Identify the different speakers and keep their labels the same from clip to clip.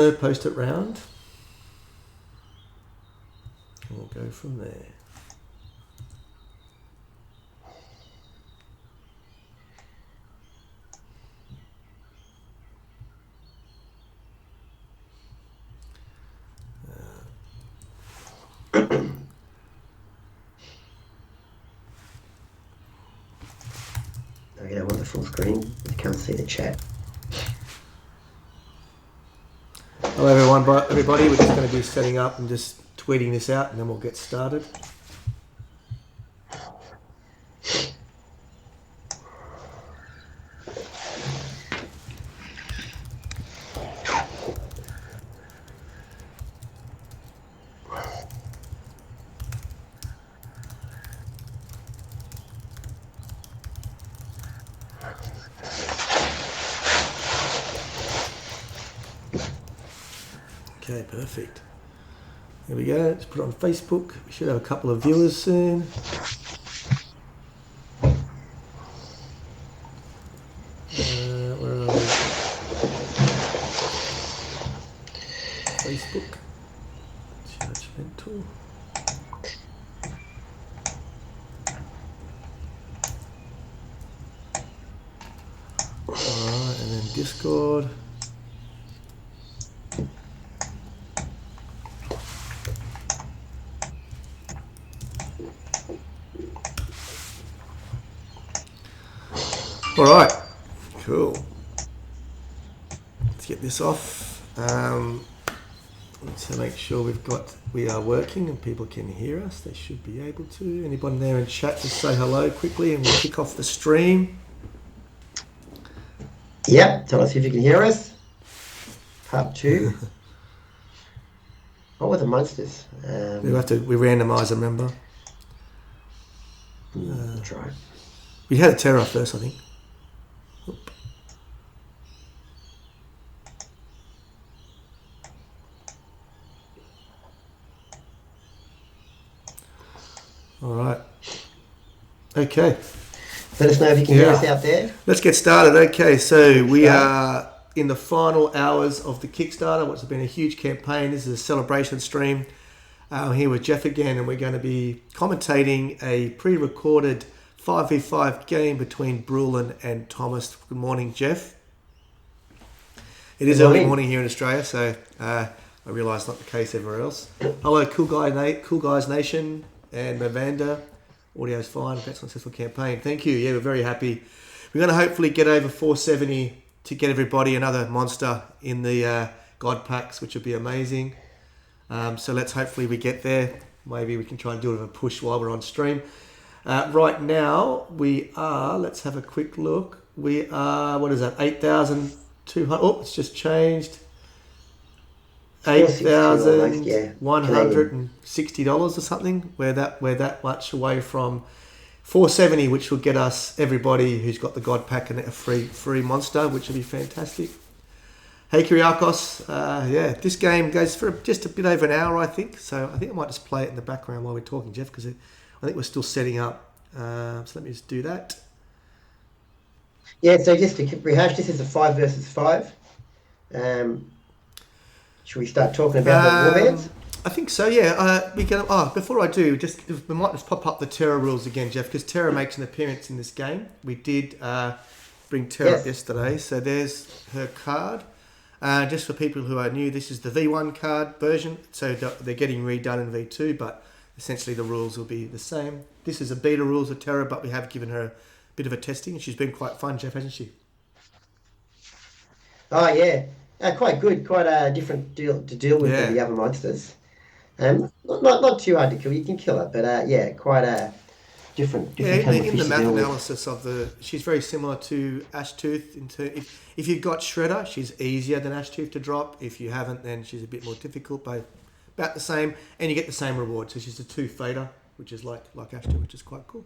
Speaker 1: Post it round. And we'll go from there.
Speaker 2: Okay, I want the full screen. You can't see the chat.
Speaker 1: Hello everybody, we're just going to be setting up and just tweeting this out and then we'll get started. Okay, perfect. There we go. Let's put it on Facebook. We should have a couple of viewers soon. Where are we? Facebook. Judgmental. Alright, and then Discord. All right, cool. Let's get this off. Let's make sure we are working and people can hear us. They should be able to. Anybody there in chat, just say hello quickly and we'll kick off the stream.
Speaker 2: Yep, tell us if you can hear us. Part 2. What were the monsters?
Speaker 1: We randomise them, remember?
Speaker 2: Try.
Speaker 1: We had a terror first, I think. Oop. All right. Okay.
Speaker 2: Let us know if you can hear us out there.
Speaker 1: Let's get started. Okay, so we are in the final hours of the Kickstarter, which has been a huge campaign. This is a celebration stream. I'm here with Jeff again, and we're going to be commentating a pre-recorded 5v5 game between Brulin and Thomas. Good morning, Jeff. It is early morning here in Australia, so I realise not the case everywhere else. Hello, Cool Guys Nation and Mavanda. Audio's fine. That's a successful campaign. Thank you. Yeah, we're very happy. We're going to hopefully get over 470 to get everybody another monster in the God packs, which would be amazing. So let's hopefully we get there. Maybe we can try and do a push while we're on stream. Right now, we are, let's have a quick look. We are, what is that, 8,200. Oh, it's just changed. $8,160 or something. We're that much away from 470, which will get us everybody who's got the God pack and a free monster, which will be fantastic. Hey CreatureCaster, yeah, this game goes for just a bit over an hour, I think. So I think I might just play it in the background while we're talking, Jeff, because I think we're still setting up. So let me just do that.
Speaker 2: Yeah, so just to rehash, this is a 5 versus 5. Should we start talking about the warbands?
Speaker 1: I think so, yeah. We can. Before I do, we might just pop up the Terra rules again, Jeff, because Terra makes an appearance in this game. We did bring Terra up yesterday, so there's her card. Just for people who are new, this is the V1 card version, so they're getting redone in V2, but essentially the rules will be the same. This is a beta rules of Terra, but we have given her a bit of a testing, and she's been quite fun, Jeff, hasn't she?
Speaker 2: Oh, yeah. Quite good, quite a different deal to deal with than the other monsters. Not too hard to kill, you can kill her, but quite a different kind of
Speaker 1: in the math analysis of she's very similar to Ashtooth. If you've got Shredder, she's easier than Ashtooth to drop. If you haven't, then she's a bit more difficult, but about the same, and you get the same reward. So she's a 2 fader, which is like Ashtooth, which is quite cool.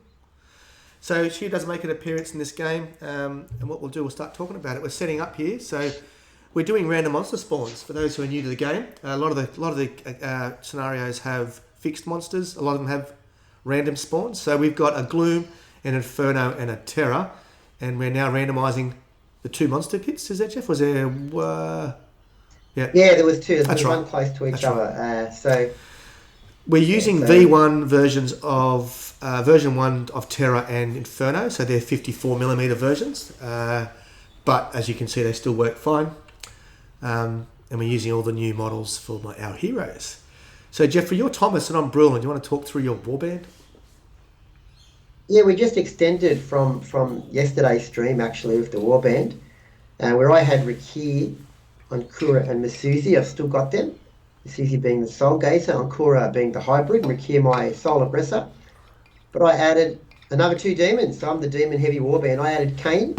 Speaker 1: So she does make an appearance in this game, and what we'll do, we'll start talking about it. We're setting up here, so we're doing random monster spawns for those who are new to the game. A lot of the scenarios have fixed monsters. A lot of them have random spawns. So we've got a Gloom, an Inferno, and a Terra, and we're now randomising the 2 monster pits. Is that, Jeff? Was there Yeah.
Speaker 2: Yeah, there was two. There
Speaker 1: That's
Speaker 2: was
Speaker 1: right.
Speaker 2: one close to each
Speaker 1: That's
Speaker 2: other. So
Speaker 1: we're using
Speaker 2: so
Speaker 1: V1 versions of version 1 of Terra and Inferno, so they're 54mm versions. But as you can see, they still work fine. And we're using all the new models for our heroes. So Jeffrey, you're Thomas and I'm Brulin. Do you want to talk through your warband?
Speaker 2: yeah, we just extended from yesterday's stream actually with the warband, where I had Rakir, Ankura, and Masuzi. I've still got them. Masuzi being the Soul Gazer, Ankura being the hybrid, and Rakir my Soul Aggressor. But I added another two demons. So I'm the demon heavy warband. I added Kane,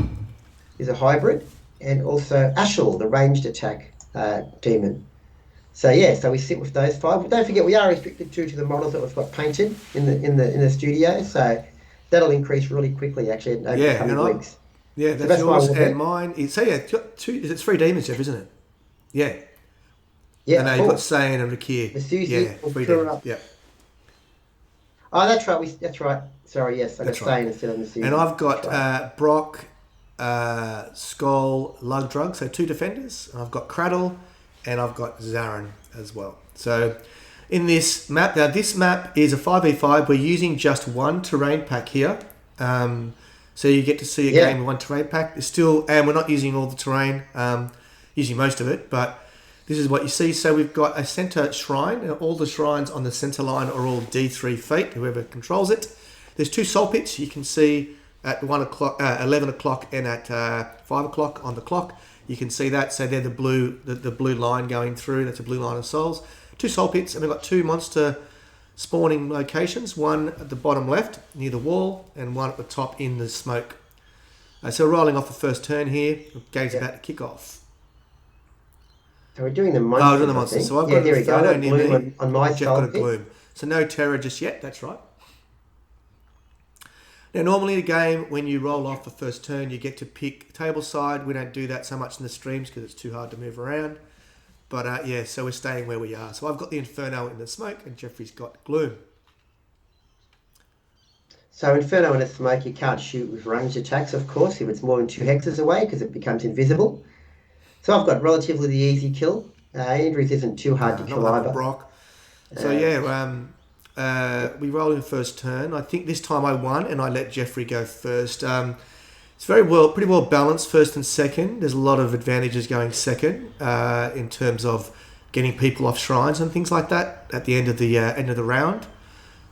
Speaker 2: who's a hybrid, and also Ashel, the ranged attack demon. So yeah, so we sit with those five. But don't forget, we are restricted to the models that we've got painted in the studio. So that'll increase really quickly actually over the coming weeks.
Speaker 1: Yeah,
Speaker 2: So
Speaker 1: that's yours
Speaker 2: my
Speaker 1: and mine. So yeah, it's three demons, Jeff, isn't it? Yeah.
Speaker 2: Yeah,
Speaker 1: And now you've got Saiyan and Rakir.
Speaker 2: Masuzi,
Speaker 1: Yeah, three demons. Yeah.
Speaker 2: Oh, that's right. That's right. Sorry, yes, I got Saiyan instead of Masuzi.
Speaker 1: And I've got Brock, Skull, Lug Drug, so two defenders. And I've got Cradle, and I've got Zarin as well. So in this map, now this map is a 5v5. We're using just one terrain pack here. So you get to see a game with one terrain pack. It's still, and we're not using all the terrain, using most of it, but this is what you see. So we've got a center shrine, and all the shrines on the center line are all D3 fate, whoever controls it. There's two soul pits you can see at 1 o'clock, 11 o'clock, and at 5 o'clock on the clock. You can see that. So they're the blue line going through. That's a blue line of souls. Two soul pits, and we've got two monster spawning locations. One at the bottom left near the wall, and one at the top in the smoke. So we're rolling off the first turn here. The game's about to kick off.
Speaker 2: So we're doing the monsters.
Speaker 1: Oh, doing the monsters. So I've got
Speaker 2: there we go.
Speaker 1: Inferno near me.
Speaker 2: On my
Speaker 1: Jeff got a gloom. So no terror just yet. That's right. Now, normally the game, when you roll off the first turn, you get to pick table side. We don't do that so much in the streams because it's too hard to move around. But yeah, so we're staying where we are. So I've got the Inferno in the smoke, and Jeffrey's got gloom.
Speaker 2: So Inferno in the smoke, you can't shoot with ranged attacks, of course, if it's more than 2 hexes away because it becomes invisible. So I've got relatively the easy kill. Andrews isn't too hard to kill either.
Speaker 1: Brock. So yeah, we roll in the first turn. I think this time I won, and I let Jeffrey go first. It's pretty well balanced, first and second. There's a lot of advantages going second in terms of getting people off shrines and things like that at the end of the round.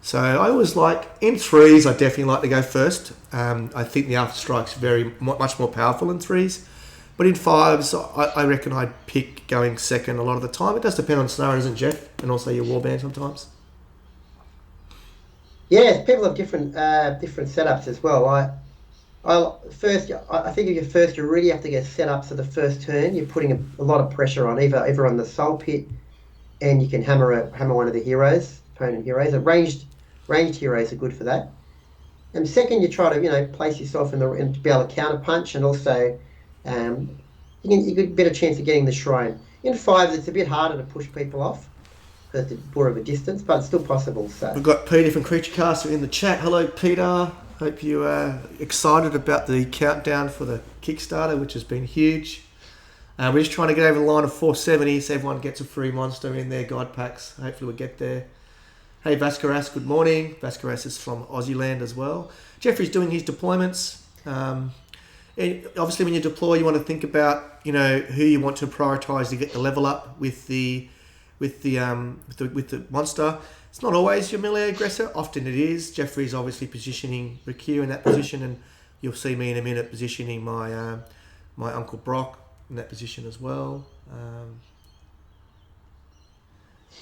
Speaker 1: So I always like, in threes, I definitely like to go first. I think the Alpha Strike's much more powerful in threes. But in fives, I reckon I'd pick going second a lot of the time. It does depend on scenario, doesn't it, Jeff? And also your warband sometimes.
Speaker 2: Yeah, people have different setups as well. I think if you're first, you really have to get set up. So the first turn, you're putting a lot of pressure on either on the soul pit, and you can hammer one of the heroes, opponent heroes. The ranged heroes are good for that. And second, you try to place yourself and to be able to counter punch, and also you get a better chance of getting the shrine. In fives, it's a bit harder to push people off because it's more of a distance, but it's still possible. So
Speaker 1: we've got Peter from CreatureCaster in the chat. Hello, Peter. Hope you are excited about the countdown for the Kickstarter, which has been huge. We're just trying to get over the line of 470, so everyone gets a free monster in their guide packs. Hopefully we'll get there. Hey, Vascaras, good morning. Vascaras is from Aussie land as well. Jeffrey's doing his deployments. Obviously, when you deploy, you want to think about who you want to prioritise to get the level up with the monster. It's not always your melee aggressor. Often it is. Jeffrey's obviously positioning Rakir in that position, and you'll see me in a minute positioning my my Uncle Brock in that position as well.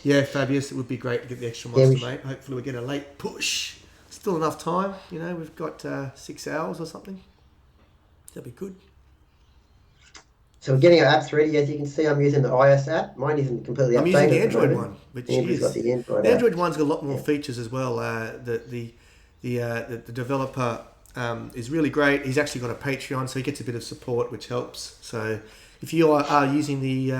Speaker 1: Yeah, Fabius, it would be great to get the extra monster, mate. Hopefully we get a late push. Still enough time. We've got 6 hours or something. That'd be good.
Speaker 2: So we're getting our apps ready. As you can see, I'm using the iOS app. Mine isn't completely updated.
Speaker 1: I'm using the Android one, which is
Speaker 2: got the Android.
Speaker 1: The Android one's got a lot more features as well. The developer is really great. He's actually got a Patreon, so he gets a bit of support, which helps. So if you are using the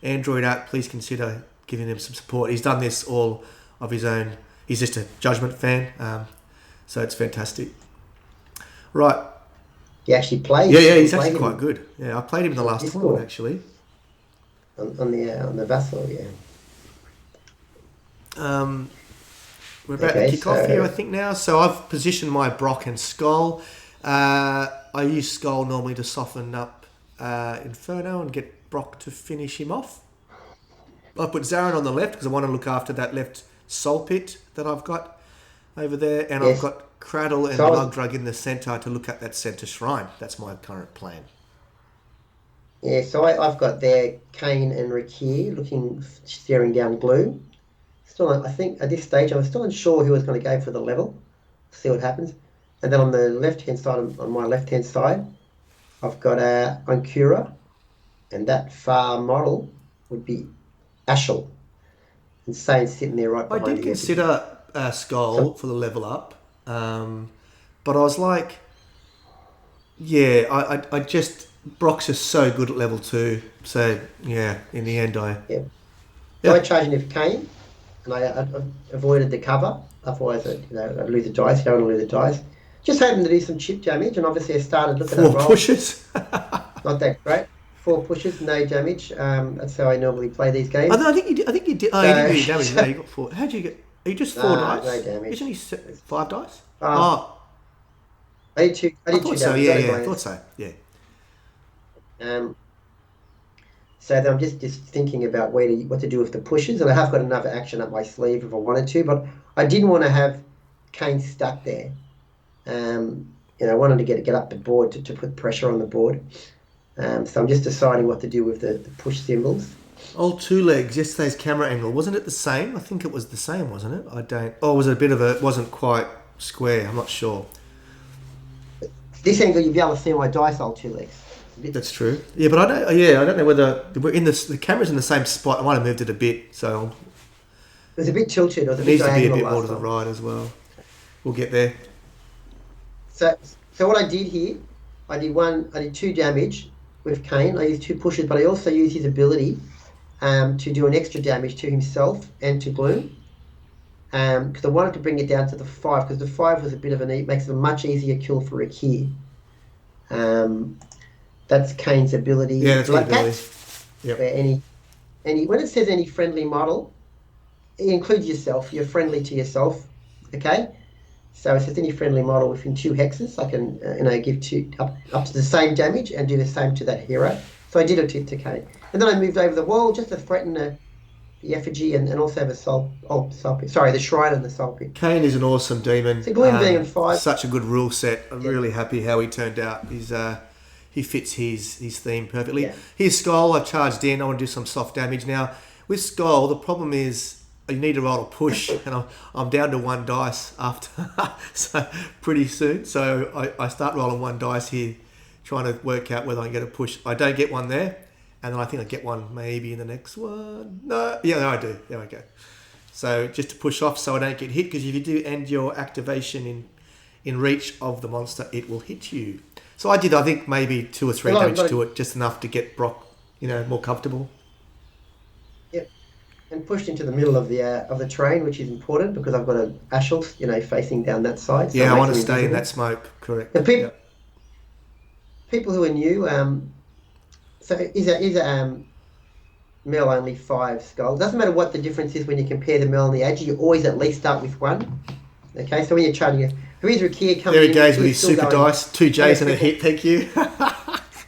Speaker 1: Android app, please consider giving him some support. He's done this all of his own. He's just a Judgment fan, so it's fantastic. Right.
Speaker 2: He actually plays.
Speaker 1: Yeah, he's actually quite good. Yeah, I played him in the last tournament, actually.
Speaker 2: on the vassal, yeah.
Speaker 1: We're about to kick off here, I think, now. So I've positioned my Brock and Skull. I use Skull normally to soften up Inferno and get Brock to finish him off. I put Zarin on the left because I want to look after that left soul pit that I've got over there. And I've got Cradle and Lugdrug in the centre to look at that centre shrine. That's my current plan.
Speaker 2: Yeah, so I've got there Kane and Rakir staring down Gloom. Still, I think at this stage I was still unsure who was going to go for the level. See what happens. And then on the left-hand side, on my left-hand side, I've got Ankura, and that far model would be Ashel. And Sane's sitting there right behind.
Speaker 1: I did consider Skull for the level up, but I was like, yeah, I just Brock's just so good at level 2. So yeah, in the end,
Speaker 2: So I charged him with Kane, and I avoided the cover. Otherwise, I'd lose the dice. You don't want to lose the dice. Just hoping to do some chip damage, and obviously I started looking at
Speaker 1: 4 pushes.
Speaker 2: Not that great. 4 pushes, no damage. That's how I normally play these games.
Speaker 1: I think you did. Oh, you didn't do damage. No, you got 4. How'd you get? Are you just 4 dice?
Speaker 2: No damage.
Speaker 1: Isn't he 5 dice?
Speaker 2: I did 2. I
Speaker 1: thought
Speaker 2: 2
Speaker 1: so.
Speaker 2: damage.
Speaker 1: Yeah, I thought so. Yeah.
Speaker 2: So then I'm just thinking about what to do with the pushes, and I have got another action up my sleeve if I wanted to, but I didn't want to have Kane stuck there. I wanted to get up the board to put pressure on the board. So I'm just deciding what to do with the push symbols.
Speaker 1: Old 2 legs, yesterday's camera angle, wasn't it the same? I think it was the same, wasn't it? Was it a bit of it wasn't quite square, I'm not sure.
Speaker 2: This angle you'll be able to see my dice, old 2 legs.
Speaker 1: That's true. Yeah, but I don't know whether we're in the camera's in the same spot. I might have moved it a bit, so
Speaker 2: it was a bit tilted. It
Speaker 1: needs to be a bit more to the right as well. We'll get there.
Speaker 2: So what I did here, I did 2 damage with Kane. I used 2 pushes, but I also used his ability to do an extra damage to himself and to Gloom. Because I wanted to bring it down to the 5, because the 5 was a bit of makes it a much easier kill for Rakir. That's Kane's ability.
Speaker 1: Yeah, that's the ability.
Speaker 2: Yep. Where when it says any friendly model, it includes yourself. You're friendly to yourself. Okay. So it says any friendly model within 2 hexes, I can give 2 up to the same damage and do the same to that hero. So I did it to Kane, and then I moved over the wall just to threaten the effigy and also the soul pit. Sorry, the shrine and the soul pit.
Speaker 1: Kane is an awesome demon.
Speaker 2: So Gloom being in 5.
Speaker 1: Such a good rule set. I'm really happy how he turned out. He fits his theme perfectly.
Speaker 2: Yeah.
Speaker 1: Here's Skull. I've charged in. I want to do some soft damage now. With Skull, the problem is you need to roll a push, and I'm down to 1 dice after, so pretty soon. So I start rolling 1 dice here, trying to work out whether I can get a push. I don't get one there, and then I think I get one maybe in the next one. No, I do. There we go. So just to push off so I don't get hit, because if you do end your activation in reach of the monster, it will hit you. So I think maybe 2 or 3 damage to it, just enough to get Brock, more comfortable.
Speaker 2: Yep, and pushed into the middle of the terrain, which is important because I've got an Ashel, facing down that side. So
Speaker 1: yeah, I want to stay in that smoke. Correct.
Speaker 2: The people who are new, so is a Mel only 5 skull. Doesn't matter what the difference is when you compare the Mel and the Agi. You always at least start with 1. Okay, so when you're charging Here's Rakir coming in.
Speaker 1: There he goes with his super dice. 2 J's and a hit, thank you.
Speaker 2: If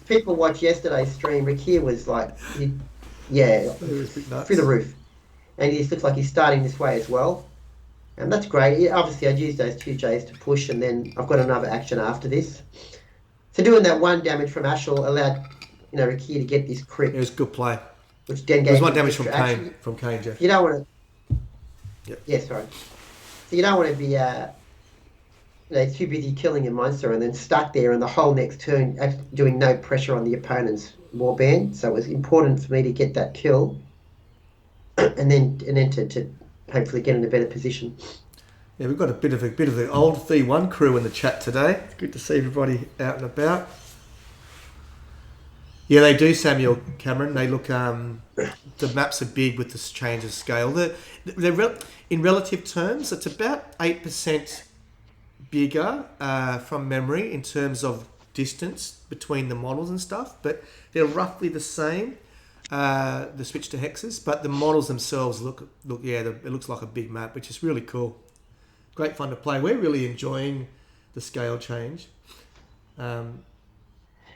Speaker 2: people watched yesterday's stream, Rakir was like, through the roof. And he just looks like he's starting this way as well. And that's great. Obviously, I'd use those 2 J's to push, and then I've got another action after this. So doing that 1 damage from Ashel allowed, Rakir to get this crit.
Speaker 1: It was good play.
Speaker 2: Which then
Speaker 1: gave 1 damage from Kane, Jeff.
Speaker 2: You don't want to...
Speaker 1: Yep.
Speaker 2: Yeah, sorry. So you don't want to be too busy killing a monster and then stuck there and the whole next turn doing no pressure on the opponent's warband. So it was important for me to get that kill and then to hopefully get in a better position.
Speaker 1: Yeah, we've got a bit of the old V1 crew in the chat today. It's good to see everybody out and about. Yeah, they do, Samuel Cameron. They look. The maps are big with this change of scale. In relative terms, it's about 8% bigger from memory in terms of distance between the models and stuff, but they're roughly the same. the switch to hexes, but the models themselves look it looks like a big map, which is really cool. Great fun to play. We're really enjoying the scale change.
Speaker 2: Yeah,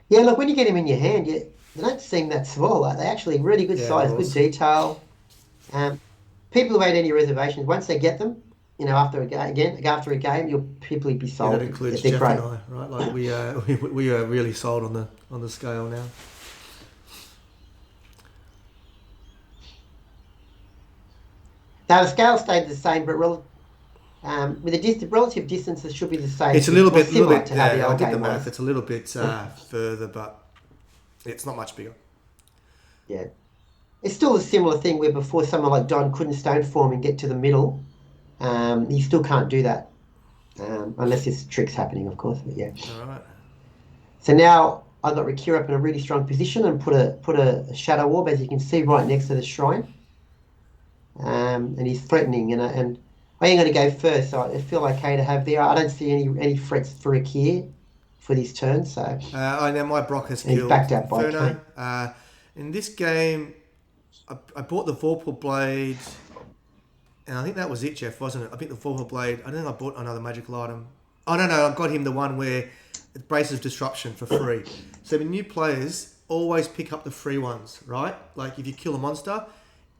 Speaker 2: look, when you get them in your hand, they don't seem that small. Like, they're actually really good size, good detail. People who made any reservations, once they get them, after a game, you'll people be sold.
Speaker 1: That includes Jeff and I, right? Like we are really sold on the scale now.
Speaker 2: Now the scale stayed the same, but with the relative distances should be the same.
Speaker 1: It's a little bit.
Speaker 2: Yeah,
Speaker 1: I did the math. It's a little bit further, but it's not much bigger.
Speaker 2: Yeah, it's still a similar thing where before someone like Don couldn't stone form and get to the middle. He still can't do that unless there's tricks happening, of course. But yeah.
Speaker 1: All right.
Speaker 2: So now I got Rakir up in a really strong position and put a shadow orb, as you can see, right next to the shrine. And he's threatening, and I ain't going to go first, so I feel okay to have there. I don't see any threats for Rakir for this turn, so.
Speaker 1: I know my Brock has killed
Speaker 2: backed up by
Speaker 1: Inferno. In this game, I bought the Vorpal Blade. And I think that was it, Jeff, wasn't it? I think the Vorpal Blade. I think I bought another magical item. Oh, no, I got him the one where it braces disruption for free. So the new players always pick up the free ones, right? Like if you kill a monster,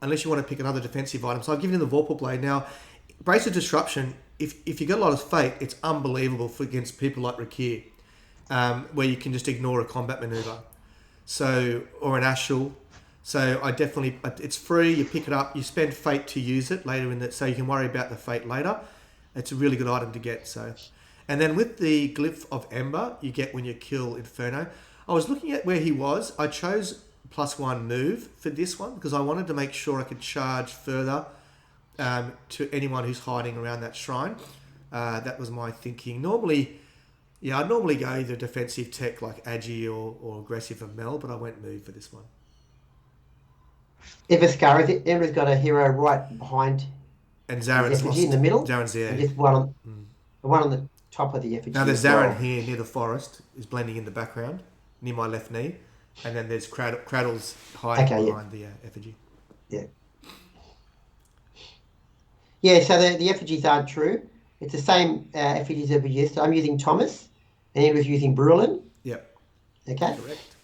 Speaker 1: unless you want to pick another defensive item. So I've given him the Vorpal Blade. Now, brace of disruption, if you got a lot of fate, it's unbelievable against people like Rakir, where you can just ignore a combat maneuver. So, or an Ashul. So it's free, you pick it up, you spend fate to use it later so you can worry about the fate later. It's a really good item to get. So, and then with the Glyph of Ember, you get when you kill Inferno. I was looking at where he was. I chose +1 move for this one because I wanted to make sure I could charge further to anyone who's hiding around that shrine. That was my thinking. I'd normally go either defensive tech like Agi or aggressive of Mel, but I went move for this one.
Speaker 2: If Ascara, Emra's got a hero right behind
Speaker 1: and Zaren's
Speaker 2: in the middle.
Speaker 1: Zaren's there.
Speaker 2: And just one on the top of the effigy.
Speaker 1: Now there's Zaren here near the forest, is blending in the background, near my left knee. And then there's Cradle's hiding behind the effigy.
Speaker 2: Yeah. Yeah, so the effigies aren't true. It's the same effigies that we used. I'm using Thomas, and he was using Brulin.
Speaker 1: Yep.
Speaker 2: Okay.
Speaker 1: Correct.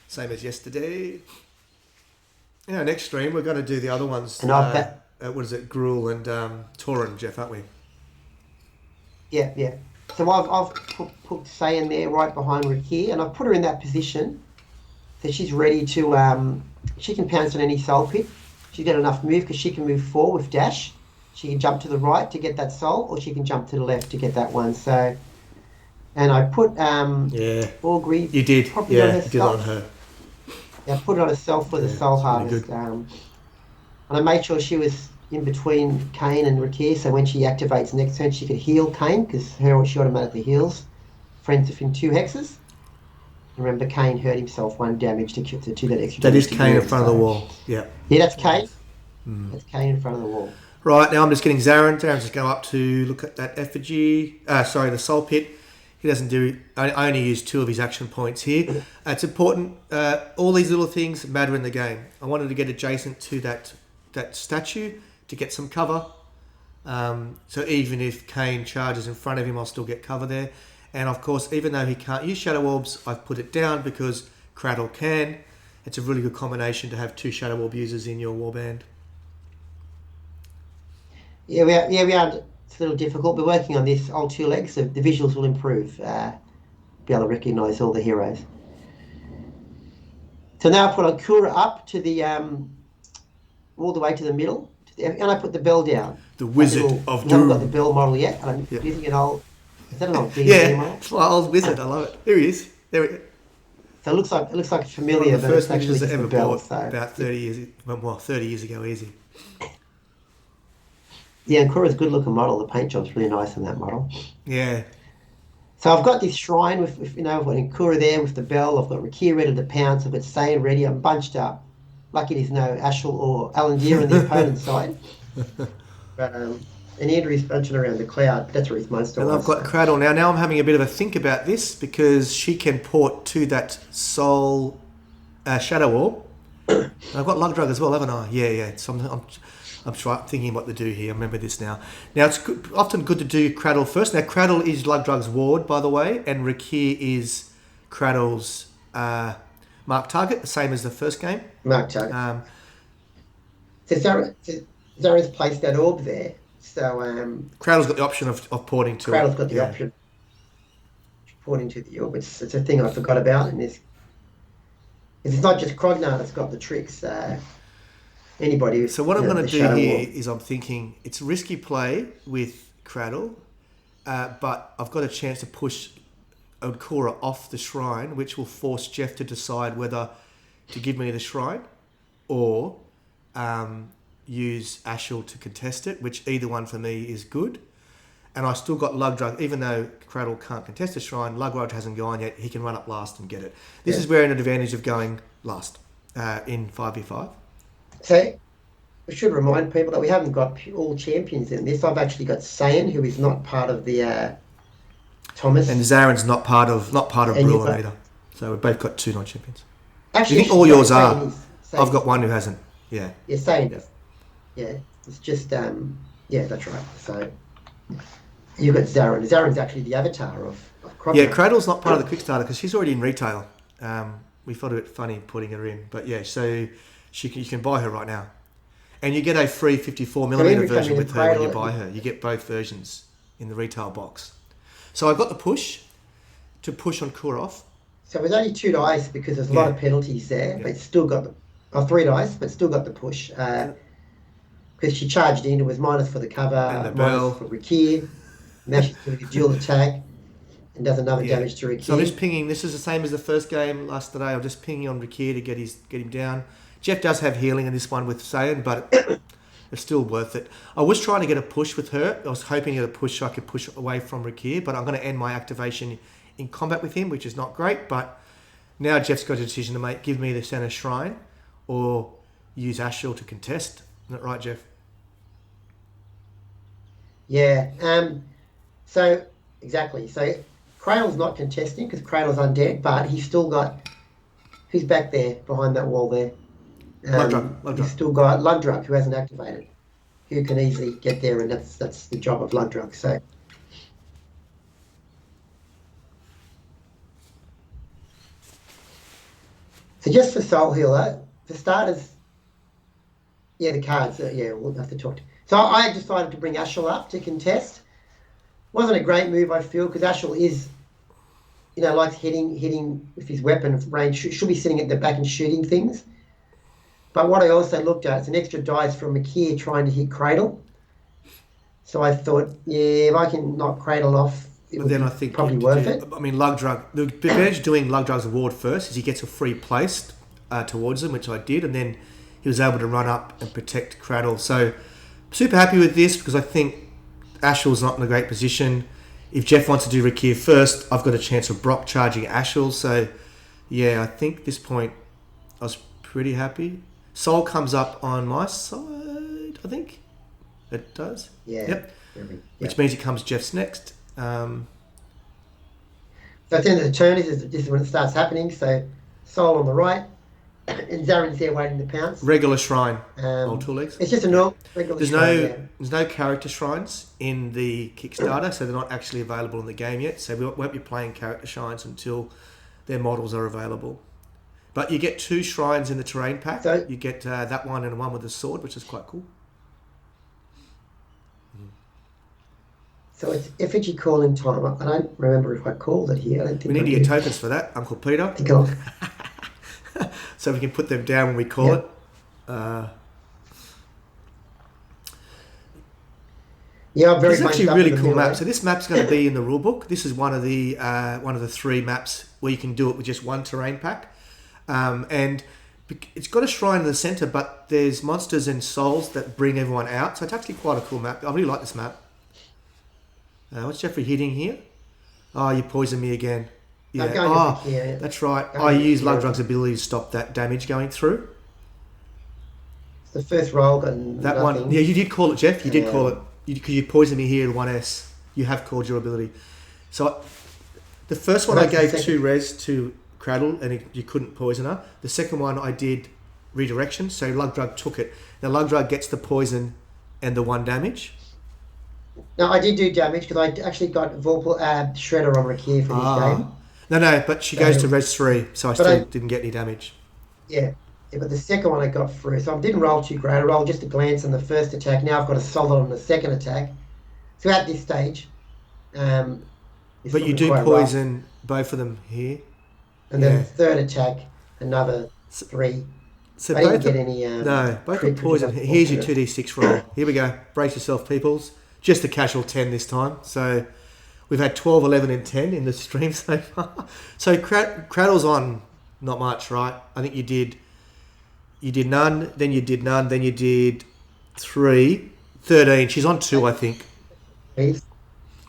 Speaker 1: Same as yesterday. Next stream we're going to do the other ones.
Speaker 2: And
Speaker 1: what is it, Gruul and Tauren, Jeff, aren't we?
Speaker 2: Yeah. So I've put Say in there right behind Rakir, and I've put her in that position that she's ready to. She can pounce on any soul pit. She's got enough move because she can move forward with dash. She can jump to the right to get that soul, or she can jump to the left to get that one. So, and I put Augury.
Speaker 1: You did.
Speaker 2: Probably on herself.
Speaker 1: You did on her.
Speaker 2: Yeah, I put it on herself for the soul harvest. And I made sure she was in between Kane and Rakir, so when she activates next turn, she could heal Kane because she automatically heals friends within 2 hexes. Remember, Kane hurt himself 1 damage to that extra.
Speaker 1: That is Kane in front of the wall. Yeah.
Speaker 2: Yeah, that's Kane. That's Kane in front of the wall.
Speaker 1: Right, now I'm just getting Zaren. Zaren's just go up to look at that effigy. The soul pit. He doesn't do. I only use 2 of his action points here. It's important. All these little things matter in the game. I wanted to get adjacent to that statue to get some cover. So even if Kane charges in front of him, I'll still get cover there. And of course, even though he can't use Shadow Orbs, I've put it down because Cradle can. It's a really good combination to have 2 Shadow Orb users in your warband.
Speaker 2: Yeah, we are. It's a little difficult. We're working on this old 2 legs, so the visuals will improve. Be able to recognise all the heroes. So now I put Akura up to the all the way to the middle, and I put the bell down.
Speaker 1: The Wizard of Doom.
Speaker 2: I haven't got the bell model yet, and I'm using an old. Is that an old
Speaker 1: D&D model? It's my old wizard. I love it. There he is. There he is.
Speaker 2: So it looks like familiar,
Speaker 1: but it's actually just ever bell, bought about 30 years ago, easy.
Speaker 2: Yeah, and Kura's a good-looking model. The paint job's really nice on that model.
Speaker 1: Yeah.
Speaker 2: So I've got this shrine with I've got Nkura there with the bell. I've got Rakir ready to pounce. I've got Saiyan ready. I'm bunched up. Lucky there's no Ashul or Alandir on the opponent's side. But and Andrew's bunching around the cloud. That's where his monster was.
Speaker 1: And I've got Cradle now. Now I'm having a bit of a think about this because she can port to that Soul Shadow Orb I've got Lug Drug as well, haven't I? Yeah. So I'm thinking what to do here. I remember this now. Now, it's often good to do Cradle first. Now, Cradle is Lug Drug's ward, by the way, and Rakir is Cradle's mark target, the same as the first game.
Speaker 2: Mark target. So Zaren's placed that orb there. So
Speaker 1: Cradle's got the option of porting to
Speaker 2: Cradle's got the option of porting to the orb. It's a thing I forgot about in this. It's not just Krognar that's got the tricks. Anybody.
Speaker 1: So what I'm going to do here is I'm thinking it's a risky play with Cradle, but I've got a chance to push Okura off the shrine, which will force Jeff to decide whether to give me the shrine or use Ashel to contest it, which either one for me is good. And I still got Lug Drug, even though Cradle can't contest the shrine, Lug Drug hasn't gone yet, he can run up last and get it. This is where an advantage of going last in 5v5.
Speaker 2: So, we should remind people that we haven't got all champions in this. I've actually got Saiyan, who is not part of the Thomas.
Speaker 1: And Zaren's not part of Brulin either. So we've both got 2 non-champions.
Speaker 2: Actually,
Speaker 1: you think all yours are?
Speaker 2: Saiyan
Speaker 1: I've got one who hasn't. Yeah.
Speaker 2: Yeah, Saiyan. Yeah, it's just, yeah, that's right. So, you've got Zaren. Zaren's actually the avatar of Krognar.
Speaker 1: Yeah, Cradle's not part of the Quickstarter because she's already in retail. We thought it a bit funny putting her in. But yeah, so you can buy her right now. And you get a free 54mm version with her when you buy her. You get both versions in the retail box. So I got the push on Kurov.
Speaker 2: So it was only 2 dice because there's a lot of penalties there, but still got the 3 dice, but still got the push. Because she charged in, it was minus for the cover,
Speaker 1: and the
Speaker 2: minus for Rakir. Now she's doing a dual attack and does another damage to Rakir.
Speaker 1: So I'm just pinging. This is the same as the first game last today. I'm just pinging on Rakir to get him down. Jeff does have healing in this one with Saiyan, but it's still worth it. I was trying to get a push with her. I was hoping to get a push so I could push away from Rakir, but I'm going to end my activation in combat with him, which is not great. But now Jeff's got a decision to make. Give me the center shrine or use Ashel to contest. Isn't that right, Jeff?
Speaker 2: Yeah. So, exactly. So, Cradle's not contesting because Cradle's undead, but he's still got... Who's back there behind that wall there?
Speaker 1: Lugdrug.
Speaker 2: He's still got Lugdrug, who hasn't activated, who can easily get there, and that's the job of Lugdrug. So just for Soul Healer, for starters, the cards, we'll have to talk to. So I decided to bring Ashel up to contest. Wasn't a great move, I feel, because Ashel is, likes hitting with his weapon range. Should be sitting at the back and shooting things. But what I also looked at is an extra dice from Makir trying to hit Cradle. So I thought, if I can knock Cradle off, it would be probably worth it.
Speaker 1: I mean, Lugdrug, the advantage of doing Lugdrug's award first is he gets a free place towards him, which I did, and then he was able to run up and protect Cradle. So super happy with this because I think Ashel's not in a great position. If Jeff wants to do Rakir first, I've got a chance of Brock charging Ashel. So yeah, I think at this point I was pretty happy. Soul comes up on my side, I think. It does.
Speaker 2: Yeah.
Speaker 1: Yep. Which means it comes Jeff's next.
Speaker 2: So at the end of the turn, this is when it starts happening. So Soul on the right, and Zaren's there waiting to pounce.
Speaker 1: Regular shrine. All 2 legs.
Speaker 2: It's just a normal regular shrine.
Speaker 1: There's no character shrines in the Kickstarter, so they're not actually available in the game yet. So we won't be playing character shrines until their models are available. But you get 2 shrines in the terrain pack. So, you get that one and one with the sword, which is quite cool.
Speaker 2: So it's effigy calling time. I don't remember if I called it here. I don't think
Speaker 1: we need to get tokens for that, Uncle Peter. So we can put them down when we call it.
Speaker 2: I'm very.
Speaker 1: It's actually a really cool map. So this map's going to be in the rulebook. This is one of the 3 maps where you can do it with just 1 terrain pack. And it's got a shrine in the center, but there's monsters and souls that bring everyone out. So it's actually quite a cool map. I really like this map. What's Jeffrey hitting here? Oh, you poisoned me again. Yeah. That's right. I use Lugdrug's ability to stop that damage going through.
Speaker 2: The first roll got that nothing.
Speaker 1: One. Yeah, you did call it, Jeff. You did call it. Because you poisoned me here, 1S. You have called your ability. So the first one I gave 2 res to Cradle, and you couldn't poison her. The second one I did redirection. So Lugdrug took it. Now Lugdrug gets the poison and the 1 damage.
Speaker 2: No, I did do damage because I actually got Shredder on Rakir for this game.
Speaker 1: No, but she goes to res 3, so I still didn't get any damage.
Speaker 2: Yeah, but the second one I got through. So I didn't roll too great. I rolled just a glance on the first attack. Now I've got a solid on the second attack. So at this stage...
Speaker 1: but you do poison both of them here.
Speaker 2: And then the third attack, another 3.
Speaker 1: So
Speaker 2: I didn't get any...
Speaker 1: both are poison. Here's your 2d6 roll. Here we go. Brace yourself, peoples. Just a casual 10 this time. So we've had 12, 11, and 10 in the stream so far. So Cradle's on not much, right? I think you did none, then you did none, then you did 3, 13. She's on 2, I think.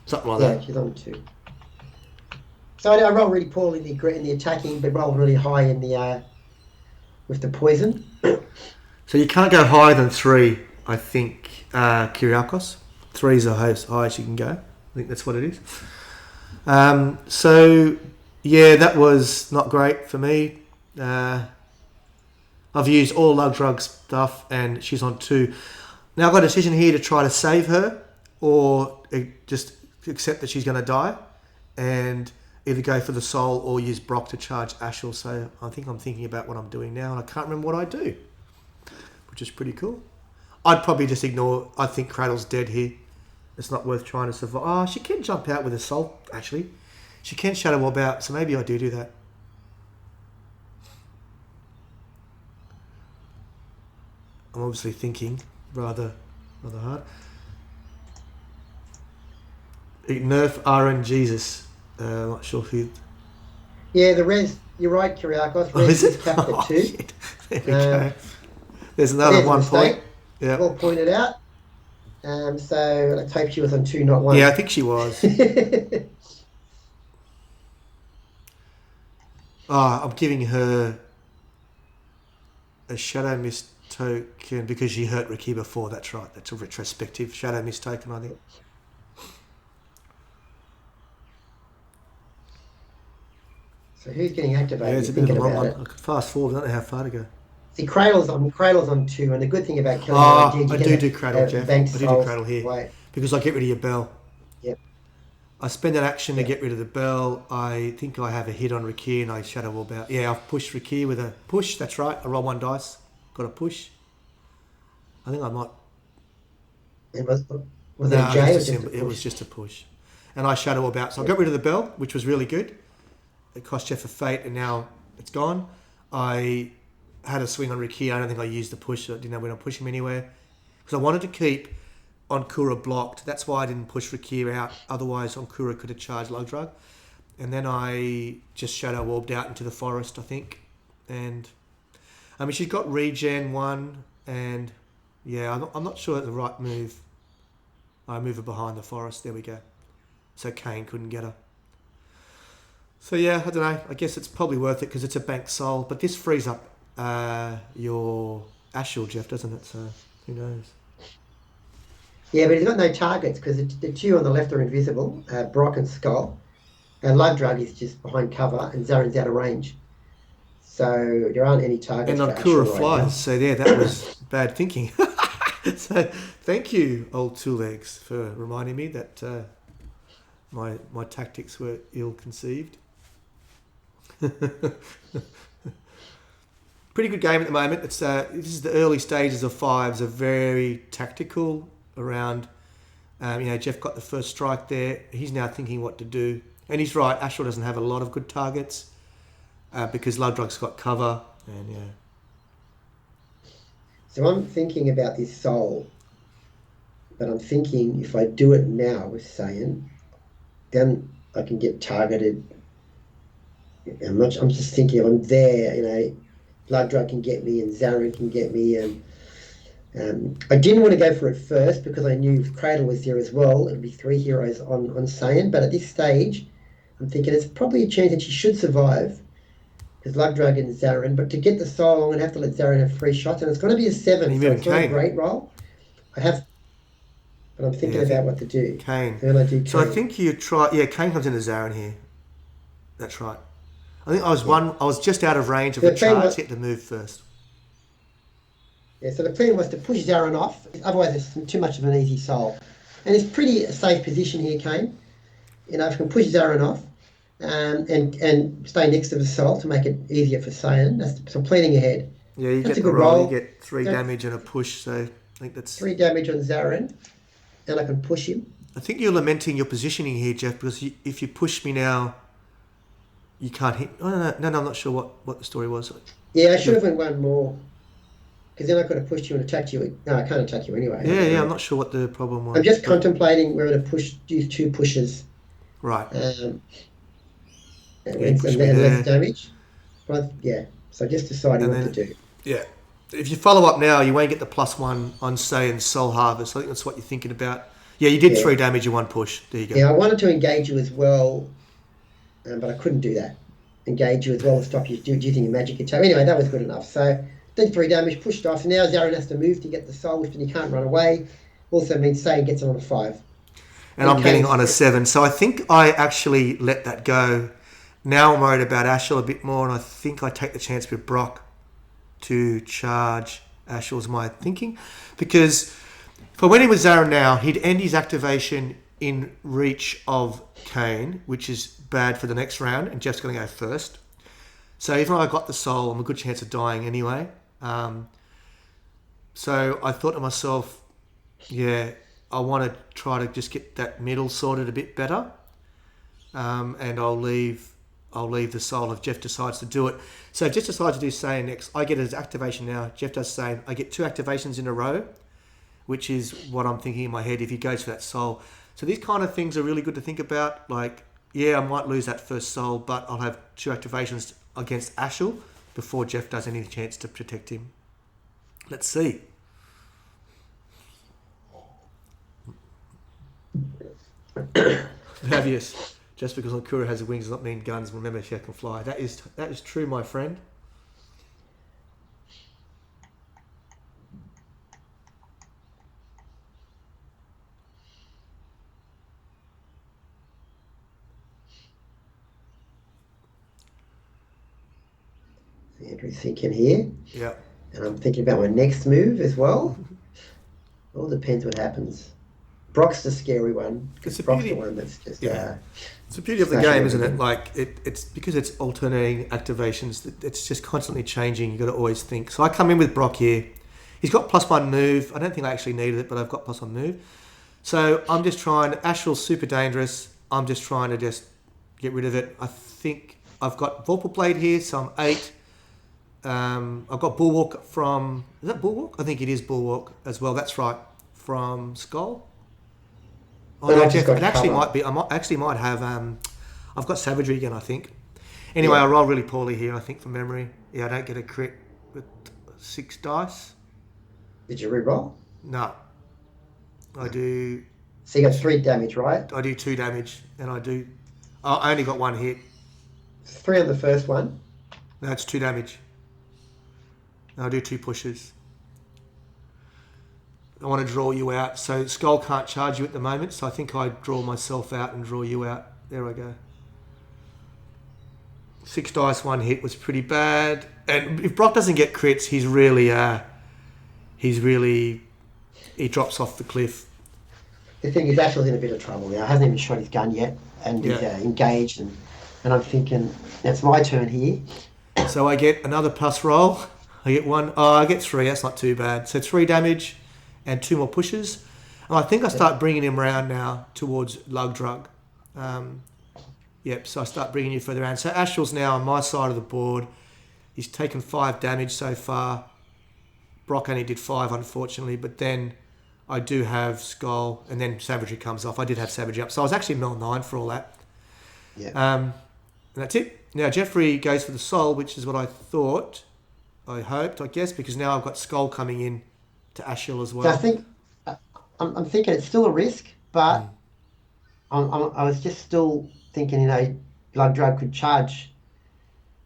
Speaker 1: Something like that.
Speaker 2: Yeah, she's on 2. So I rolled really poorly in the attacking, but rolled really high in the with the poison.
Speaker 1: So you can't go higher than 3, I think, Kyriakos. 3 is the highest you can go. I think that's what it is. So, yeah, that was not great for me. I've used all Lugdrug stuff, and she's on 2. Now I've got a decision here to try to save her, or just accept that she's going to die, and either go for the soul or use Brock to charge Ashel. So I think I'm thinking about what I'm doing now, and I can't remember what I do, which is pretty cool. I'd probably just ignore... I think Cradle's dead here. It's not worth trying to survive. Oh, she can jump out with a soul, actually. She can Shadow Warp out, so maybe I do that. I'm obviously thinking rather hard. Nerf RN Jesus. I'm not sure who...
Speaker 2: Yeah, the res... You're right, Kyriakos. Res is capped at 2.
Speaker 1: Shit. There we go. There's another 1 point. Yeah.
Speaker 2: Well pointed out. So let's hope she was on 2, not 1.
Speaker 1: Yeah, I think she was. I'm giving her a Shadow Mist token because she hurt Riki before. That's right. That's a retrospective Shadow Mist token, I think.
Speaker 2: So who's getting activated?
Speaker 1: Yeah, it's a bit of a long one. I could fast forward. I don't know how far to go.
Speaker 2: See, Cradle's on 2, and the good thing about killing
Speaker 1: I do Cradle, Jeff. I do Cradle here because I get rid of your bell.
Speaker 2: Yep.
Speaker 1: I spend that action to get rid of the bell. I think I have a hit on Riki and I Shadow Warp out. Yeah, I've pushed Riki with a push. That's right. I roll 1 dice. Got a push. I think I might...
Speaker 2: Was it a J or just a push?
Speaker 1: It was just a push. And I Shadow Warp out. So I got rid of the bell, which was really good. It cost Jeff a fate and now it's gone. I had a swing on Riki. I don't think I used the push. I didn't know when I push him anywhere. Because I wanted to keep Onkura blocked. That's why I didn't push Riki out. Otherwise, Onkura could have charged Lugdrug. And then I just Shadow Warped out into the forest, I think. And, I mean, she's got regen 1. And, yeah, I'm not sure that's the right move. I move her behind the forest. There we go. So Kane couldn't get her. So, yeah, I don't know. I guess it's probably worth it because it's a bank soul. But this frees up your Ashel, Jeff, doesn't it? So who knows?
Speaker 2: Yeah, but he's got no targets because the 2 on the left are invisible, Brock and Skull. And Lugdrug is just behind cover and Zaren's out of range. So there aren't any targets.
Speaker 1: And Onkura flies. So yeah, that was bad thinking. So thank you, old Two Legs, for reminding me that my tactics were ill-conceived. Pretty good game at the moment. It's this is the early stages of 5s are very tactical around. Jeff got the first strike there. He's now thinking what to do, and he's right. Ashel doesn't have a lot of good targets because Lugdrug's got cover, and yeah.
Speaker 2: So I'm thinking about this soul, but I'm thinking if I do it now with Saiyan, then I can get targeted. I'm just thinking if I'm there, Lugdrug can get me and Zaren can get me. And I didn't want to go for it first because I knew if Cradle was there as well, it would be 3 heroes on Saiyan. But at this stage, I'm thinking it's probably a chance that she should survive because Lugdrug and Zaren. But to get the soul, I'm going to have to let Zaren have 3 shots. And it's going to be a 7, so it's not a great roll. But I'm thinking about what to do.
Speaker 1: Kane.
Speaker 2: And I do Kane.
Speaker 1: So I think you try... Yeah, Kane comes into Zaren here. That's right. I think I was just out of range of a charge. Hit the move first.
Speaker 2: Yeah, so the plan was to push Zarin off, otherwise it's too much of an easy soul. And it's pretty safe position here, Kane. You know, if you can push Zarin off and stay next to the soul to make it easier for Saiyan. So planning ahead.
Speaker 1: Yeah, you
Speaker 2: That's
Speaker 1: get
Speaker 2: a
Speaker 1: the
Speaker 2: good
Speaker 1: roll.
Speaker 2: roll.
Speaker 1: You get 3 damage and a push, so I think that's...
Speaker 2: 3 damage on Zarin, and I can push him.
Speaker 1: I think you're lamenting your positioning here, Jeff, because if you push me now, you can't hit... Oh, no, I'm not sure what the story was.
Speaker 2: Yeah, I should have went one more. Because then I could have pushed you and attacked you. No, I can't attack you anyway.
Speaker 1: Yeah, I'm not sure what the problem was.
Speaker 2: I'm just contemplating whether to use 2 pushes.
Speaker 1: Right.
Speaker 2: And
Speaker 1: push
Speaker 2: less damage. But yeah, so just deciding what to do.
Speaker 1: Yeah. If you follow up now, you won't get the +1 on, say, in Soul Harvest. I think that's what you're thinking about. Yeah, you did 3 damage in 1 push. There you go.
Speaker 2: Yeah, I wanted to engage you as well, but I couldn't do that. Engage you as well and stop you using your magic attack. Anyway, that was good enough. So, did 3 damage, pushed off. Now Zarin has to move to get the soul, which then he can't run away. Also means Saiyan gets it on a 5.
Speaker 1: And I'm getting on a 7. So I think I actually let that go. Now I'm worried about Ashel a bit more, and I think I take the chance with Brock to charge Ashel's my thinking. Because if I went in with Zarin now, he'd end his activation in reach of Kane, which is bad for the next round, and Jeff's going to go first. So even though I got the soul, I'm a good chance of dying anyway. So I thought to myself, yeah, I want to try to just get that middle sorted a bit better, and I'll leave the soul if Jeff decides to do it. So if Jeff decides to do Saiyan next, I get his activation now. Jeff does Saiyan. I get 2 activations in a row, which is what I'm thinking in my head if he goes for that soul. So these kind of things are really good to think about. Like, yeah, I might lose that first soul, but I'll have 2 activations against Ashel before Jeff does any chance to protect him. Let's see. Obvious. Just because Okura has wings does not mean guns. Remember, she can fly. That is true, my friend.
Speaker 2: Andrew's thinking here.
Speaker 1: Yeah.
Speaker 2: And I'm thinking about my next move as well. All depends what happens. Brock's the scary one. Because Brock's the one that's just...
Speaker 1: it's the beauty of the game, isn't it? Like, it's because it's alternating activations. It's just constantly changing. You've got to always think. So I come in with Brock here. He's got +1 move. I don't think I actually needed it, but I've got +1 move. So I'm just trying... Ashel's super dangerous. I'm just trying to just get rid of it. I think I've got Vorpal Blade here, so I'm 8. I've got Bulwark from... Is that Bulwark? I think it is Bulwark as well. That's right. From Skull. Oh, no, Jeff, it actually might be. I might have... I've got Savagery again, I think. Anyway, I roll really poorly here, I think, from memory. Yeah, I don't get a crit with 6 dice.
Speaker 2: Did you re-roll?
Speaker 1: No. I do...
Speaker 2: So you got 3 damage, right?
Speaker 1: I do 2 damage, and I only got 1 hit.
Speaker 2: 3 on the first one.
Speaker 1: No, it's 2 damage. And I do 2 pushes. I want to draw you out. So Skull can't charge you at the moment, so I think I draw myself out and draw you out. There I go. 6 dice, 1 hit was pretty bad. And if Brock doesn't get crits, he drops off the cliff.
Speaker 2: The thing is, Ashel's in a bit of trouble now. Hasn't even shot his gun yet, and he's engaged. And I'm thinking, it's my turn here.
Speaker 1: So I get another plus roll. I get 1. Oh, I get 3. That's not too bad. So 3 damage and 2 more pushes. And I think I start bringing him around now towards Lug Drug. So I start bringing you further around. So Ashel's now on my side of the board. He's taken 5 damage so far. Brock only did 5, unfortunately. But then I do have Skull, and then Savagery comes off. I did have Savagery up. So I was actually Mel 9 for all that.
Speaker 2: Yeah.
Speaker 1: And that's it. Now Jeffrey goes for the Soul, which is what I thought. I hoped, I guess, because now I've got Skull coming in to Ashel as well.
Speaker 2: So I think I'm thinking it's still a risk, but I was just still thinking, Blood Drug could charge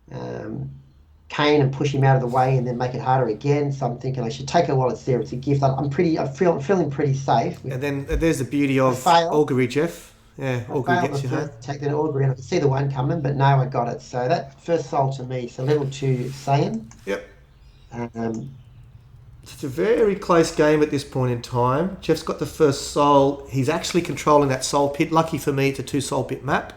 Speaker 2: Kane and push him out of the way and then make it harder again. So I'm thinking I should take it while it's there. It's a gift. I'm feeling pretty safe.
Speaker 1: And then there's the beauty of Augury, Jeff. Yeah, Augury gets you home.
Speaker 2: Take that Augury, and I could see the 1 coming, but no, I got it. So that first soul to me. So level 2 Saiyan.
Speaker 1: Yep. It's a very close game at this point in time. Jeff's got the first soul. He's actually controlling that soul pit. Lucky for me, it's a 2 soul pit map.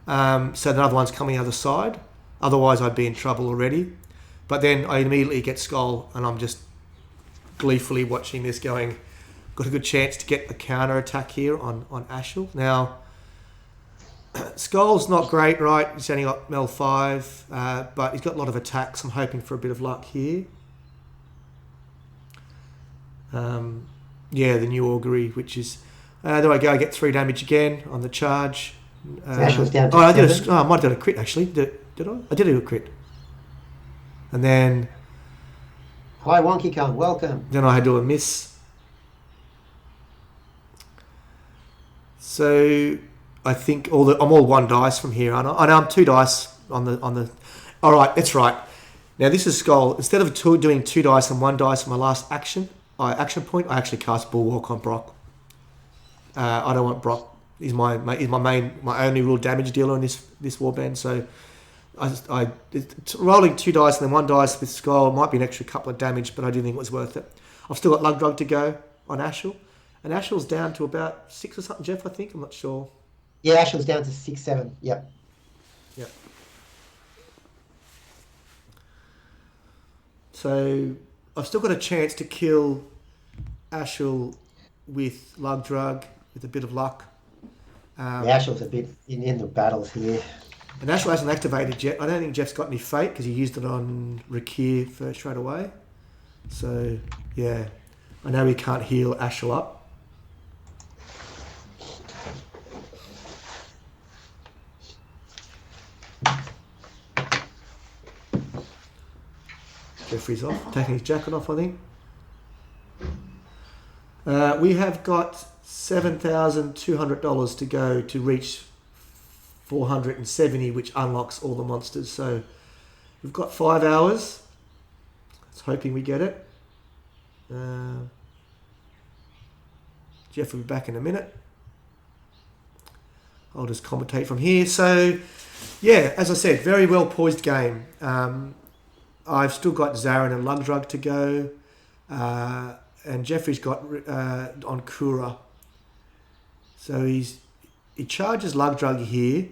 Speaker 1: So another one's coming the other side. Otherwise, I'd be in trouble already. But then I immediately get skull, and I'm just gleefully watching this going, got a good chance to get the counter attack here on Ashel. Now, Skull's not great, right? He's only got Mel 5, but he's got a lot of attacks. I'm hoping for a bit of luck here. Yeah, the new augury, which is... there I go, I get 3 damage again on the charge.
Speaker 2: Ashel's down to
Speaker 1: I might have done a crit, actually. Did I? I did do a crit. And then...
Speaker 2: Hi, Wonky Kong, welcome.
Speaker 1: Then I had to do a miss. So... I think I'm all 1 dice from here, aren't I? I know I'm 2 dice on the. All right, that's right. Now this is Skull. Instead of doing 2 dice and 1 dice for my last action point, I actually cast Bulwark on Brock. I don't want Brock. He's my only real damage dealer in this warband. So it's rolling 2 dice and then 1 dice with Skull might be an extra couple of damage, but I do think it was worth it. I've still got Lugdrug to go on Ashel, and Ashel's down to about 6 or something. Jeff, I think, I'm not sure.
Speaker 2: Yeah, Ashel's down to 6, 7. Yep.
Speaker 1: Yep. So I've still got a chance to kill Ashel with Lugdrug with a bit of luck.
Speaker 2: Ashel's a bit in the battles here.
Speaker 1: And Ashel hasn't activated yet. I don't think Jeff's got any fate because he used it on Rakir first straight away. So yeah, I know he can't heal Ashel up. Jeffrey's off, taking his jacket off, I think. We have got $7,200 to go to reach 470, which unlocks all the monsters. So we've got 5 hours. Let's hoping we get it. Jeff will be back in a minute. I'll just commentate from here. So, yeah, as I said, very well poised game. I've still got Zarin and Lugdrug to go, and Jeffrey's got on Kura. So he charges Lugdrug here.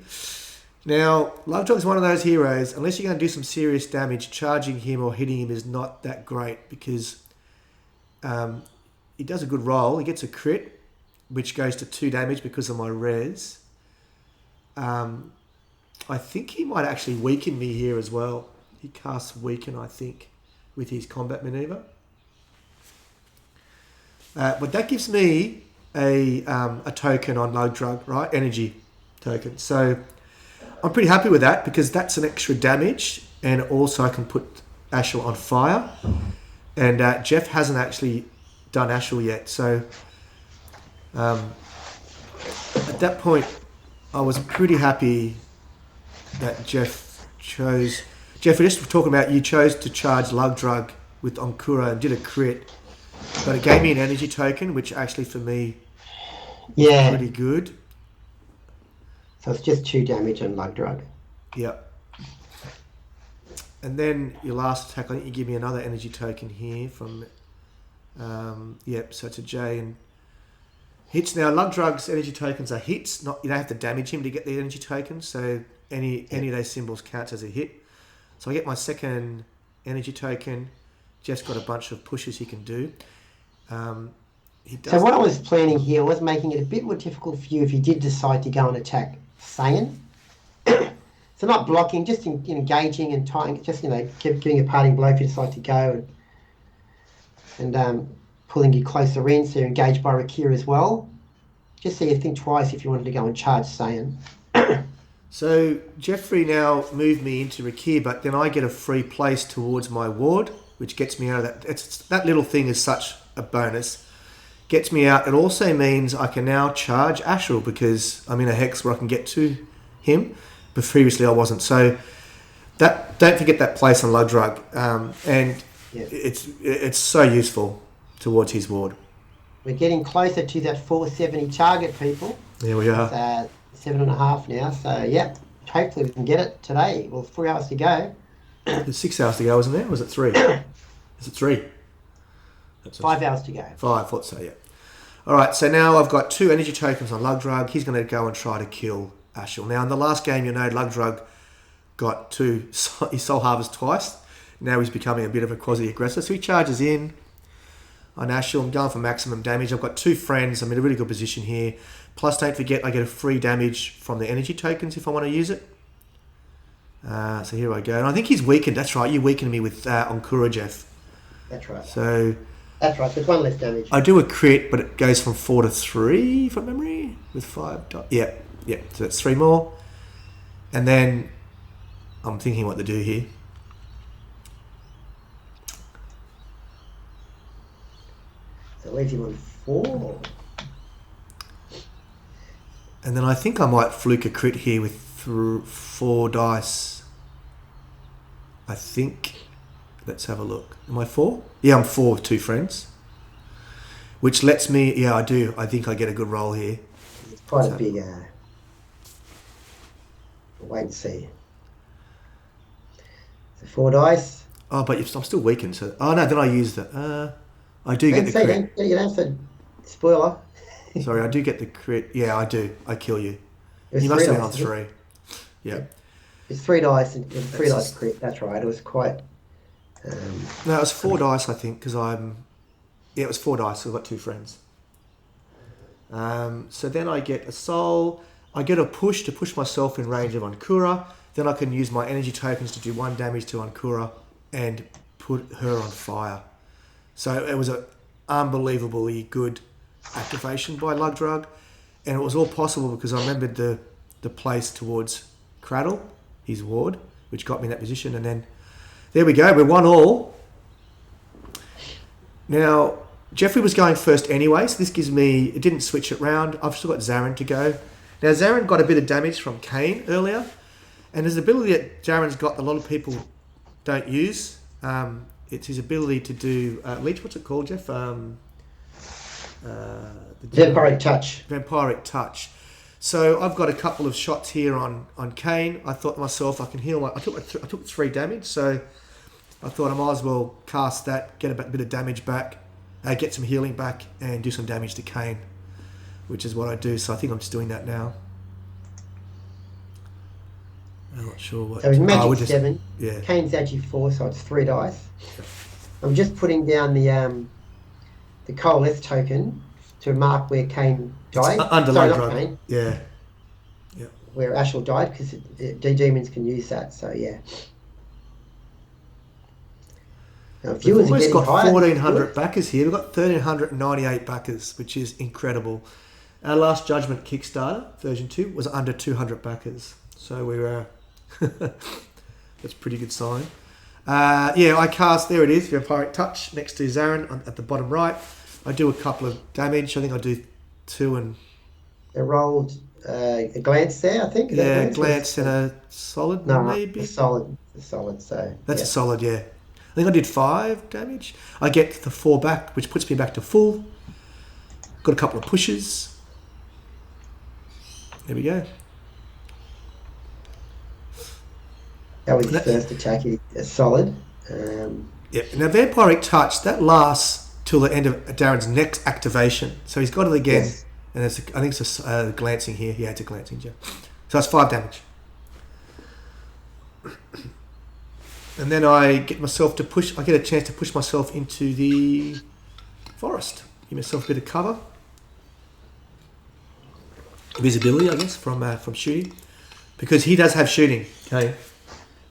Speaker 1: Now, Lugdrug's one of those heroes, unless you're going to do some serious damage, charging him or hitting him is not that great because he does a good roll. He gets a crit, which goes to 2 damage because of my res. I think he might actually weaken me here as well. He casts Weaken, I think, with his combat maneuver. But that gives me a token on Lugdrug, right? Energy token. So I'm pretty happy with that because that's an extra damage, and also I can put Ashel on fire. And Jeff hasn't actually done Ashel yet. So at that point, I was pretty happy that Jeff chose... Jeff, we're just talking about you chose to charge Lugdrug with Onkura and did a crit, but it gave me an energy token, which actually for me was pretty good.
Speaker 2: So it's just 2 damage on Lugdrug.
Speaker 1: Yep. And then your last attack, I think you give me another energy token here from... yep, so it's a J and hits. Now, Lugdrug's energy tokens are hits. You don't have to damage him to get the energy tokens, so any of those symbols counts as a hit. So I get my second energy token. Jeff's got a bunch of pushes he can do.
Speaker 2: So what I was planning here was making it a bit more difficult for you if you did decide to go and attack Saiyan. So not blocking, just engaging and tying, just giving a parting blow if you decide to go and pulling you closer in, so you're engaged by Rakir as well. Just so you think twice if you wanted to go and charge Saiyan.
Speaker 1: So Jeffrey now moved me into Rakir, but then I get a free place towards my ward, which gets me out of that. That little thing is such a bonus. Gets me out. It also means I can now charge Ashel because I'm in a hex where I can get to him, but previously I wasn't. So don't forget that place on Lugdrug, and it's so useful towards his ward.
Speaker 2: We're getting closer to that 470 target, people.
Speaker 1: There we are.
Speaker 2: 7.5 now, so yeah, hopefully we can get it today. Well, 4 hours to go.
Speaker 1: There's 6 hours to go, isn't there? Or was it 3? Is it 3?
Speaker 2: 5 hours to go.
Speaker 1: 5, I thought so, yeah. All right, so now I've got 2 energy tokens on Lugdrug. He's going to go and try to kill Ashel. Now, in the last game, you know, Lugdrug got his Soul Harvest twice. Now he's becoming a bit of a quasi-aggressor. So he charges in on Ashel. I'm going for maximum damage. I've got 2 friends. I'm in a really good position here. Plus, don't forget, I get a free damage from the energy tokens if I want to use it. So here I go. And I think he's weakened. That's right. You weakened me with Ankura, Jeff.
Speaker 2: That's right.
Speaker 1: So...
Speaker 2: That's right, there's 1 less damage.
Speaker 1: I do a crit, but it goes from 4 to 3 from memory with 5. Yeah. So that's 3 more. And then I'm thinking what to do here.
Speaker 2: So it leaves you on 4.
Speaker 1: And then I think I might fluke a crit here with 4 dice. I think. Let's have a look. Am I 4? Yeah, I'm 4 with 2 friends. Which lets me... Yeah, I do. I think I get a good roll here.
Speaker 2: It's quite a big... wait and see. So 4 dice.
Speaker 1: Oh, but I'm still weakened. So... Oh, no, then I use the... I do get the crit.
Speaker 2: You don't have to... Spoiler.
Speaker 1: Sorry, I do get the crit. Yeah, I do. I kill you.
Speaker 2: You
Speaker 1: must have been on 3. Yeah.
Speaker 2: It's 3 dice and 3 dice crit. That's right. It was quite...
Speaker 1: No, it was 4 dice, I think, because I'm... Yeah, it was 4 dice, so I've got 2 friends. So then I get a soul. I get a push to push myself in range of Ankura. Then I can use my energy tokens to do 1 damage to Ankura and put her on fire. So it was an unbelievably good activation by Lugdrug. And it was all possible because I remembered the place towards Cradle, his ward, which got me in that position. And then... There we go. We're 1-1. Now, Jeffrey was going first anyway, so this gives me... It didn't switch it round. I've still got Zarin to go. Now, Zarin got a bit of damage from Kane earlier, and there's an ability that Zarin's got that a lot of people don't use. It's his ability to do... Leech, what's it called, Jeff?
Speaker 2: Vampiric Touch.
Speaker 1: Vampiric Touch. So I've got a couple of shots here on Kane. I thought to myself, I can heal I took 3 damage, so I thought I might as well cast that, get a bit of damage back, get some healing back, and do some damage to Kane, which is what I do. So I think I'm just doing that now. I'm not sure what...
Speaker 2: So it's magic 7.
Speaker 1: Yeah.
Speaker 2: Kane's actually 4, so it's 3 dice. I'm just putting down the coalesce token to mark where Kane died.
Speaker 1: Under Lugdrug. Yeah.
Speaker 2: Where Ashel died, because demons can use that. So yeah. Now,
Speaker 1: We've almost got 1,400 backers here. We've got 1,398 backers, which is incredible. Our last Judgment Kickstarter, version 2, was under 200 backers. So we were... that's a pretty good sign. Yeah, I cast... There it is, Vampiric Touch, next to Zarin at the bottom right. I do a couple of damage. I think I do 2 and...
Speaker 2: They rolled a glance there, I think.
Speaker 1: Yeah, a glance and a solid, maybe?
Speaker 2: A solid, so...
Speaker 1: That's a solid, yeah. I think I did 5 damage. I get the 4 back, which puts me back to full. Got a couple of pushes. There we go.
Speaker 2: That was his first attack. He's solid.
Speaker 1: Yeah. Now, Vampiric Touch, that lasts till the end of Darren's next activation. So he's got it again. Yes. And I think it's a glancing here. Yeah, it's a glancing, Jeff. So that's 5 damage. And then I get myself to push... I get a chance to push myself into the forest. Give myself a bit of cover. Visibility, I guess, from shooting. Because he does have shooting, okay?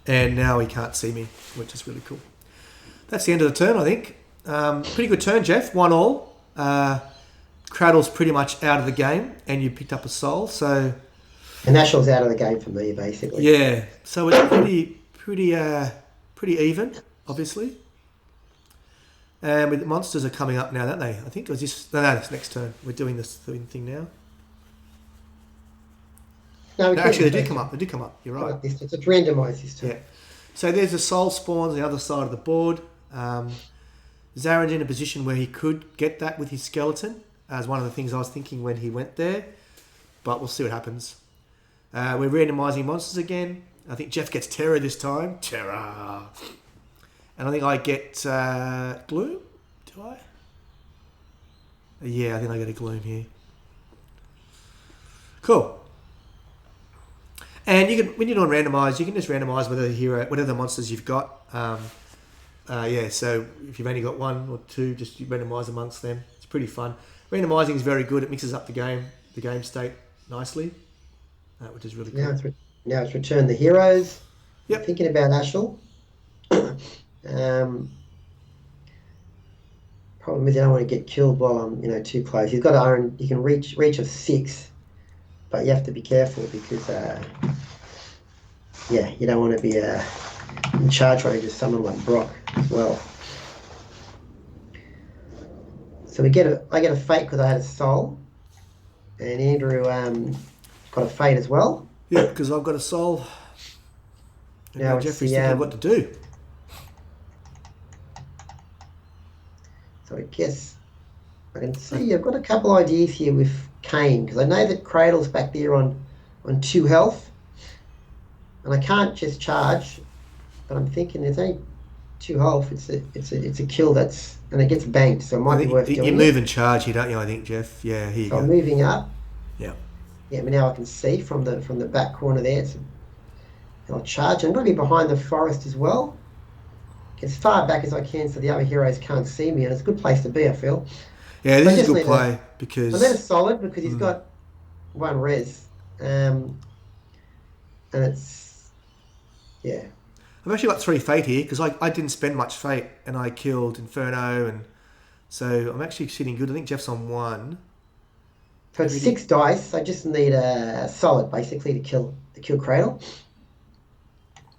Speaker 1: And now he can't see me, which is really cool. That's the end of the turn, I think. Pretty good turn, Jeff. 1-1. Cradle's pretty much out of the game, and you picked up a soul, so...
Speaker 2: And Ashel's out of the game for me, basically.
Speaker 1: Yeah, so it's pretty even, obviously. And with monsters are coming up now, don't they? I think it was this... No, it's next turn. We're doing this thing now. No, actually, they did come up. You're right.
Speaker 2: It's randomised this turn.
Speaker 1: Yeah. So there's a soul spawn on the other side of the board. Zarin's in a position where he could get that with his skeleton, as one of the things I was thinking when he went there. But we'll see what happens. We're randomising monsters again. I think Jeff gets Terror this time. Terror! And I think I get Gloom. Do I? Yeah, I think I get a Gloom here. Cool. And you can, when you're doing randomise, you can just randomise whatever the monsters you've got. Yeah, so if you've only got one or two, just randomise amongst them. It's pretty fun. Randomising is very good. It mixes up the game state nicely, which is really cool.
Speaker 2: Now it's return the heroes.
Speaker 1: Yep.
Speaker 2: I'm thinking about Ashel. Problem is, I don't want to get killed while I'm, too close. He's got to own. You can reach of 6, but you have to be careful because, you don't want to be in charge range of someone like Brock as well. So I get a fate because I had a soul, and Andrew got a fate as well.
Speaker 1: Yeah, because I've got a soul. And now Jeffrey's thinking what to do.
Speaker 2: So I guess I can see I've got a couple ideas here with Kane, because I know that Cradle's back there on 2 health, and I can't just charge, but I'm thinking there's only 2 health. It's a kill and it gets banked, so it might be worth doing.
Speaker 1: You move and charge here, don't you? I think, Jeff. Yeah, here you go.
Speaker 2: I'm moving up.
Speaker 1: Yeah.
Speaker 2: Yeah, but now I can see from the back corner there. So I'll charge. I'm going to be behind the forest as well. As far back as I can so the other heroes can't see me, and it's a good place to be, I feel.
Speaker 1: Yeah, this is a good play because...
Speaker 2: I need a solid because he's got 1 res. And it's... Yeah.
Speaker 1: I've actually got 3 fate here because I didn't spend much fate and I killed Inferno, and so I'm actually sitting good. I think Jeff's on 1.
Speaker 2: So it's 6 dice. I just need a solid basically to kill Cradle.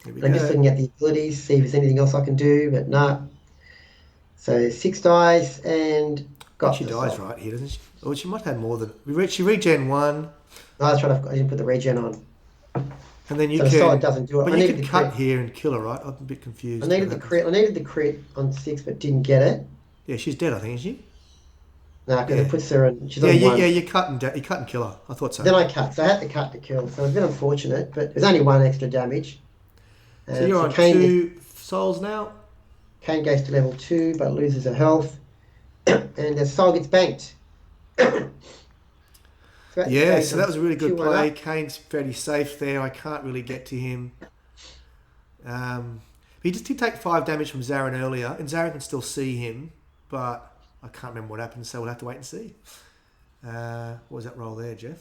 Speaker 2: I'm just looking at the abilities, see if there's anything else I can do, but no. So 6 dice and got
Speaker 1: she dies right here, doesn't she? Oh, she might have more than... She regen 1.
Speaker 2: No, that's right. I didn't put the regen on.
Speaker 1: And then you
Speaker 2: so
Speaker 1: can...
Speaker 2: the solid doesn't do it.
Speaker 1: But you can cut here and kill her, right? I'm a bit confused.
Speaker 2: I needed the crit on 6, but didn't get it.
Speaker 1: Yeah, she's dead, I think, isn't she?
Speaker 2: No, because it puts her in... She's on 1.
Speaker 1: Yeah, you cut and kill her. I thought so.
Speaker 2: Then I cut, so I had to cut to kill. So it was a bit unfortunate, but there's only 1 extra damage.
Speaker 1: So you're on 2 souls now?
Speaker 2: Kane goes to level 2, but loses her health. And the soul gets banked.
Speaker 1: So that was a really good play. Kane's fairly safe there. I can't really get to him. He did take 5 damage from Zarin earlier, and Zarin can still see him, but I can't remember what happened, so we'll have to wait and see. What was that roll there, Jeff?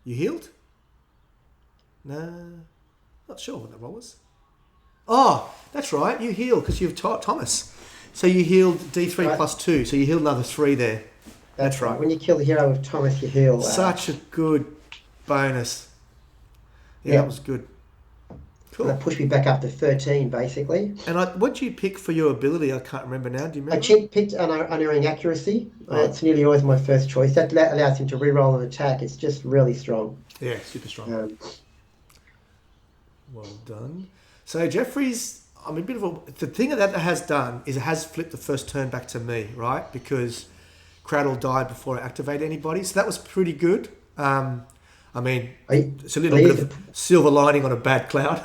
Speaker 1: You healed? No. Not sure what that roll was. Oh, that's right. You healed because you've Thomas. So you healed D3 plus 2. So you healed another 3 there. That's right.
Speaker 2: When you kill the hero with Thomas, you heal.
Speaker 1: Such a good bonus. Yeah, that was good. Cool.
Speaker 2: And that pushed me back up to 13, basically.
Speaker 1: And what did you pick for your ability? I can't remember now. Do you remember?
Speaker 2: I picked unerring accuracy. It's nearly always my first choice. That allows him to reroll an attack. It's just really strong.
Speaker 1: Yeah, super strong. Well done. So Jeffrey's, the thing that has done is it has flipped the first turn back to me, right? Because Cradle died before I activated anybody. So that was pretty good. It's a little bit of silver lining on a bad cloud.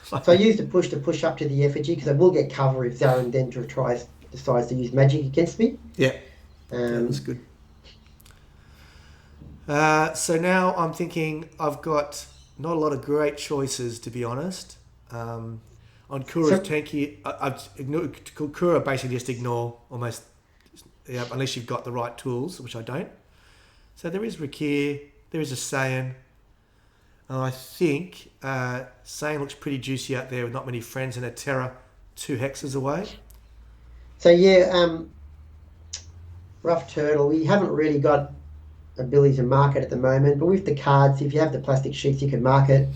Speaker 2: So I used a push up to the effigy because I will get cover if Zarin then decides to use magic against me.
Speaker 1: Yeah, that was good. So now I'm thinking I've got not a lot of great choices, to be honest. On Kura's tanky, Kura basically just ignore almost, unless you've got the right tools, which I don't. So there is Rakir, there is a Saiyan. I think Saiyan looks pretty juicy out there with not many friends, and a Terra 2 hexes away.
Speaker 2: So Rough Turtle, we haven't really got ability to mark it at the moment, but with the cards, if you have the plastic sheets, you can mark it.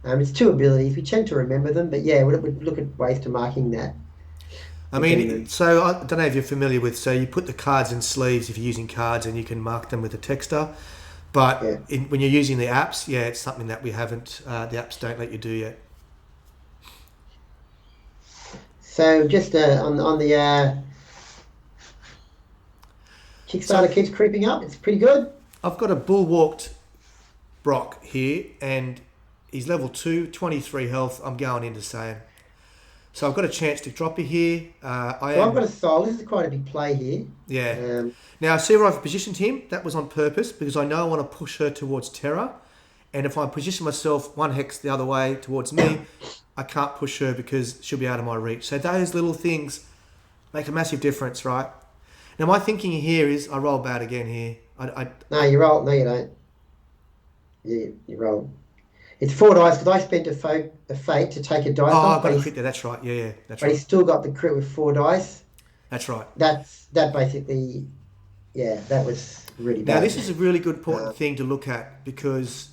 Speaker 2: It's 2 abilities. We tend to remember them, but we'd look at ways to marking that.
Speaker 1: So I don't know if you're familiar with, so you put the cards in sleeves if you're using cards, and you can mark them with a texter. But when you're using the apps, it's something that we haven't, the apps don't let you do yet.
Speaker 2: So just on the Kickstarter keeps creeping up. It's pretty good.
Speaker 1: I've got a bull-walked Brock here, and he's level 2, 23 health. I'm going into Saiyan. So I've got a chance to drop her here.
Speaker 2: So I've got a soul. This is quite a big play here.
Speaker 1: Yeah. Now, see where I've positioned him? That was on purpose because I know I want to push her towards Terra. And if I position myself one hex the other way towards me, I can't push her because she'll be out of my reach. So those little things make a massive difference, right? Now, my thinking here is I roll bad again here.
Speaker 2: No, you roll. No, you don't. You roll. It's 4 dice because I spent a fate to take a dice
Speaker 1: Oh,
Speaker 2: off.
Speaker 1: I've got a crit there. That's right. Yeah, that's
Speaker 2: but
Speaker 1: right.
Speaker 2: he's still got the crit with 4 dice.
Speaker 1: That's right.
Speaker 2: That basically, yeah, that was really bad.
Speaker 1: Now, this is a really good important thing to look at because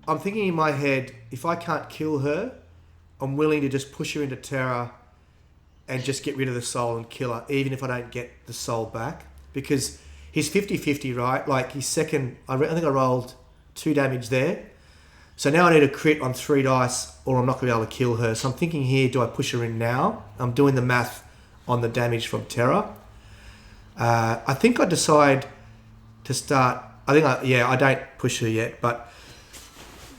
Speaker 1: I'm thinking in my head, if I can't kill her, I'm willing to just push her into Terra and just get rid of the soul and kill her, even if I don't get the soul back. Because he's 50-50, right? Like, his second... I think I rolled 2 damage there. So now I need a crit on 3 dice or I'm not going to be able to kill her. So I'm thinking here, do I push her in now? I'm doing the math on the damage from Terra. I think I decide to start... I don't push her yet, but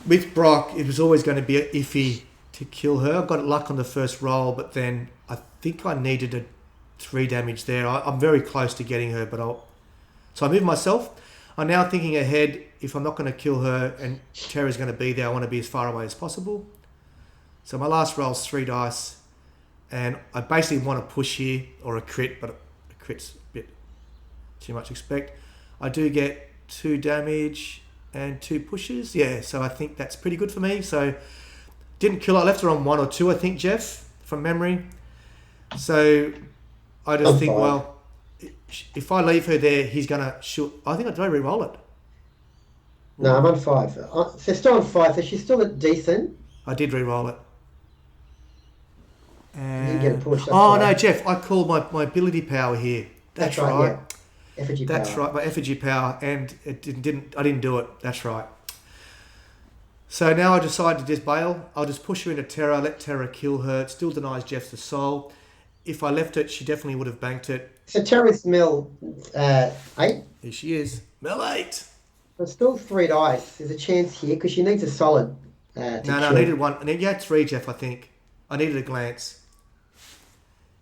Speaker 1: with Brock, it was always going to be iffy to kill her. I got luck on the first roll, but then I think I needed a 3 damage there. I'm very close to getting her, so I moved myself. I'm now thinking ahead, if I'm not going to kill her and Terra's going to be there, I want to be as far away as possible. So my last roll is 3 dice, and I basically want to push here, or a crit, but a crit's a bit too much to expect. I do get 2 damage and 2 pushes. Yeah, so I think that's pretty good for me. So didn't kill her. I left her on 1 or 2, I think, Jeff, from memory. So I just think, well, if I leave her there, he's going to shoot. I think I re-roll it.
Speaker 2: No, I'm on 5. So still on 5, so she's still at decent.
Speaker 1: I did re-roll it.
Speaker 2: And you didn't get a push.
Speaker 1: No, Jeff, I called my ability power here. That's right.
Speaker 2: Yeah. Effigy power.
Speaker 1: That's right, my effigy power, and I didn't do it. That's right. So now I decide to just bail. I'll just push her into Terra, let Terra kill her. It still denies Jeff the soul. If I left it, she definitely would have banked it.
Speaker 2: So Terra's mill 8.
Speaker 1: Here she is. Mill 8.
Speaker 2: There's still 3 dice. There's a chance here because she needs a solid.
Speaker 1: No, I needed 1. You had 3, Jeff, I think. I needed a glance.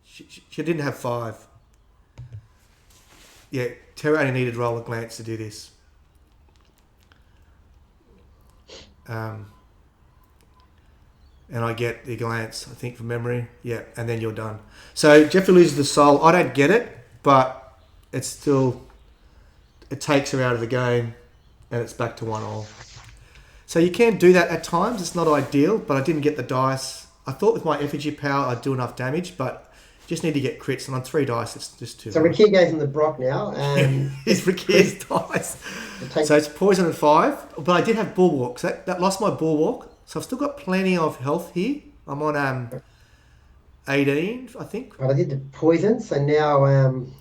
Speaker 1: She didn't have 5. Yeah, Terra only needed roll a glance to do this. And I get the glance, I think, from memory. Yeah, and then you're done. So Jeffrey loses the soul. I don't get it, but it's still... It takes her out of the game, and it's back to 1-all. So you can do that at times. It's not ideal, but I didn't get the dice. I thought with my effigy power I'd do enough damage, but just need to get crits, and on 3 dice it's just too hard.
Speaker 2: So Rakir goes in the Brock now.
Speaker 1: It's Rakir's dice. So it's poison and 5, but I did have bulwark. So that lost my bulwark. So I've still got plenty of health here. I'm on 18, I think.
Speaker 2: Well, I did the poison, so now...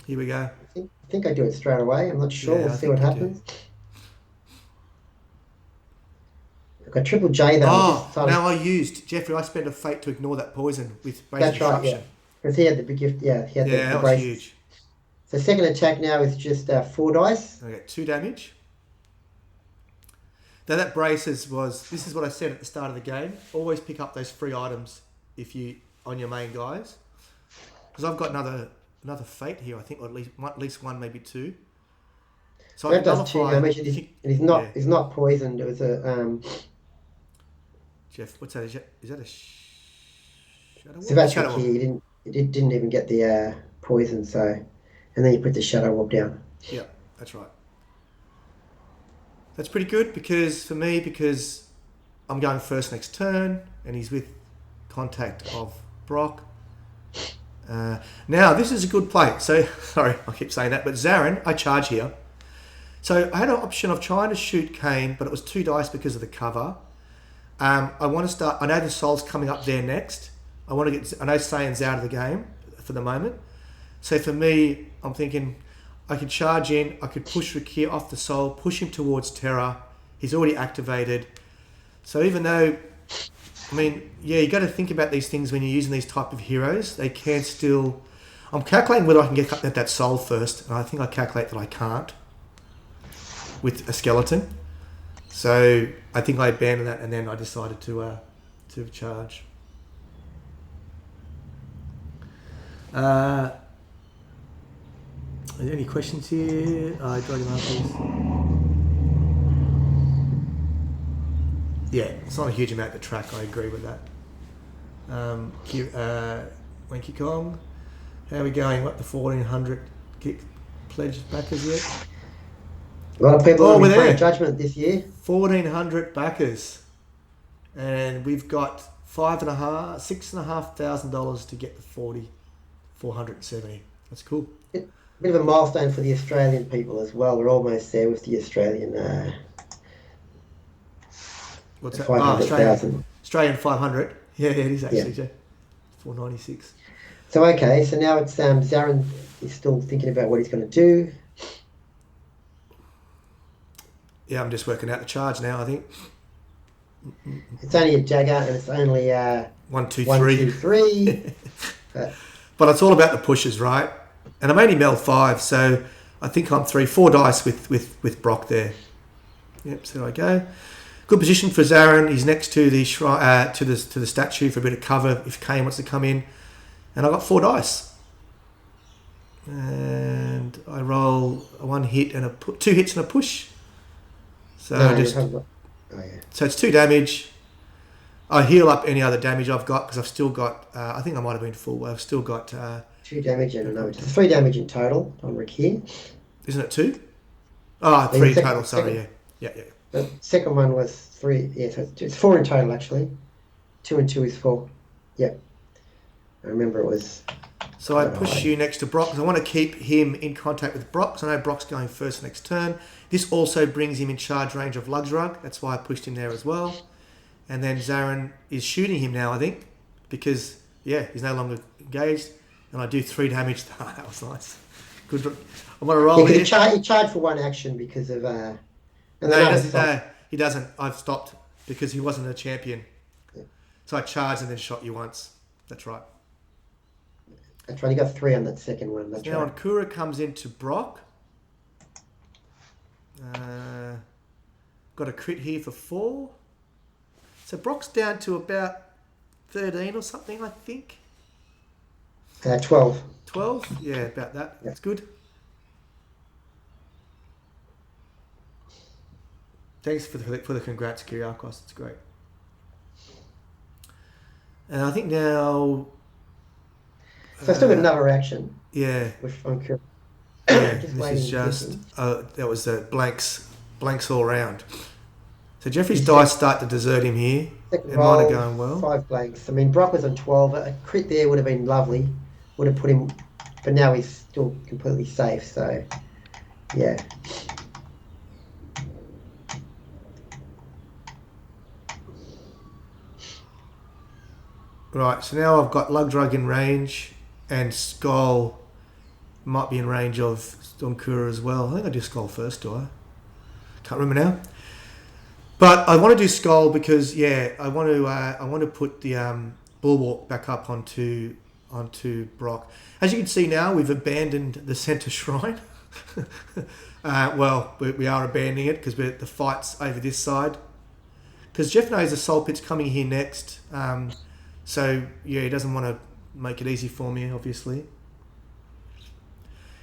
Speaker 1: here we go.
Speaker 2: I think I do it straight away. I'm not sure.
Speaker 1: Yeah,
Speaker 2: we'll see what happens. I've got triple J though.
Speaker 1: Now I used... Jeffrey, I spent a fate to ignore that poison with base
Speaker 2: That's right,
Speaker 1: disruption.
Speaker 2: yeah. Because he had the big gift, he had the
Speaker 1: that
Speaker 2: brace.
Speaker 1: was huge.
Speaker 2: So second attack now is just 4 dice.
Speaker 1: I get 2 damage. Now that braces was... This is what I said at the start of the game. Always pick up those free items if you on your main guys. Because I've got another fate here, I think, or at least 1, maybe 2. So
Speaker 2: that does 2 damage. He's not poisoned. It was a...
Speaker 1: Jeff, what's that? Is that a shadow?
Speaker 2: So that's Rakir. He didn't even get the poison, so... And then you put the shadow warp down.
Speaker 1: Yeah, that's right. That's pretty good because I'm going first next turn, and he's with contact of Brock. Now, this is a good play. So, sorry, I keep saying that, but Zarin, I charge here. So I had an option of trying to shoot Kane, but it was 2 dice because of the cover. I want to start... I know the soul's coming up there next. I know Sayan's out of the game for the moment. So for me, I'm thinking I could charge in, I could push Rakir off the soul, push him towards Terra. He's already activated. So even though... I mean, yeah, you got to think about these things when you're using these type of heroes. They can still... I'm calculating whether I can get that soul first, and I think I calculate that I can't with a skeleton. So I think I abandoned that, and then I decided to charge. Are there any questions here? I got him after. Yeah, it's not a huge amount to track. I agree with that. Wenky Kong, how are we going? What, the 1400 kick pledge backers yet?
Speaker 2: A lot of people
Speaker 1: Oh,
Speaker 2: will
Speaker 1: we're
Speaker 2: be playing
Speaker 1: there.
Speaker 2: Judgment this year.
Speaker 1: 1400 backers, and we've got $6,500 to get the 470. That's cool.
Speaker 2: Bit of a milestone for the Australian people as well. We're almost there with the Australian
Speaker 1: What's that?
Speaker 2: 500,000.
Speaker 1: Australian 500. Yeah, it is actually,
Speaker 2: Yeah.
Speaker 1: 496.
Speaker 2: So okay, so now it's Zarin is still thinking about what he's going to do.
Speaker 1: Yeah, I'm just working out the charge now, I think.
Speaker 2: It's only a Jagger and it's only
Speaker 1: 1, 2,
Speaker 2: 1,
Speaker 1: 3.
Speaker 2: 2, 3.
Speaker 1: But it's all about the pushes, right? And I'm only meld 5, so I think I'm 4 dice with Brock there. Yep, so there I go. Good position for Zarin. He's next to the to the statue for a bit of cover if Kane wants to come in. And I got 4 dice. And I roll 1 hit and 2 hits and a push. So so it's 2 damage. I heal up any other damage I've got because I've still got. I think I might have been full. I've still got
Speaker 2: 2 damage and no, it's 3 damage in total on Rick here.
Speaker 1: Isn't it 2? Oh, 3 total. Sorry, yeah.
Speaker 2: The second one was 3. Yeah, so it's 4 in total actually. 2 and 2 is 4. Yep. I remember it was.
Speaker 1: So I push you next to Brock because I want to keep him in contact with Brock. So I know Brock's going first next turn. This also brings him in charge range of Lugsrug. That's why I pushed him there as well. And then Zarin is shooting him now, I think, because he's no longer engaged. And I do 3 damage. That was nice. Good. I want to roll here.
Speaker 2: He charged for 1 action because of.
Speaker 1: No, he doesn't. I've stopped because he wasn't a champion.
Speaker 2: Yeah.
Speaker 1: So I charged and then shot you once. That's right.
Speaker 2: That's right. He got 3 on that second one. That's
Speaker 1: now
Speaker 2: right.
Speaker 1: Ankura comes into Brock. Got a crit here for 4. So Brock's down to about 13 or something, I think.
Speaker 2: 12.
Speaker 1: 12? Yeah, about that.
Speaker 2: Yeah.
Speaker 1: That's good. Thanks for the congrats, Kyriakos. It's great. And I think now...
Speaker 2: So I still got another action.
Speaker 1: Yeah.
Speaker 2: With Ankura.
Speaker 1: Yeah, this is just... that was blanks all round. So Jeffrey's dice start to desert him here.
Speaker 2: Second
Speaker 1: and
Speaker 2: roll,
Speaker 1: mine are going well.
Speaker 2: 5 blanks. I mean, Brock was on 12. A crit there would have been lovely. Would have put him... But now he's still completely safe, so... Yeah.
Speaker 1: Right, so now I've got Lugrug in range and Skull might be in range of Stormkura as well. I think I do Skull first, do I? Can't remember now. But I want to do Skull because I want to put the Bulwark back up onto Brock. As you can see now, we've abandoned the centre shrine. Well, we are abandoning it because the fight's over this side. Because Jeff knows the Soul Pit's coming here next. So he doesn't want to make it easy for me, obviously.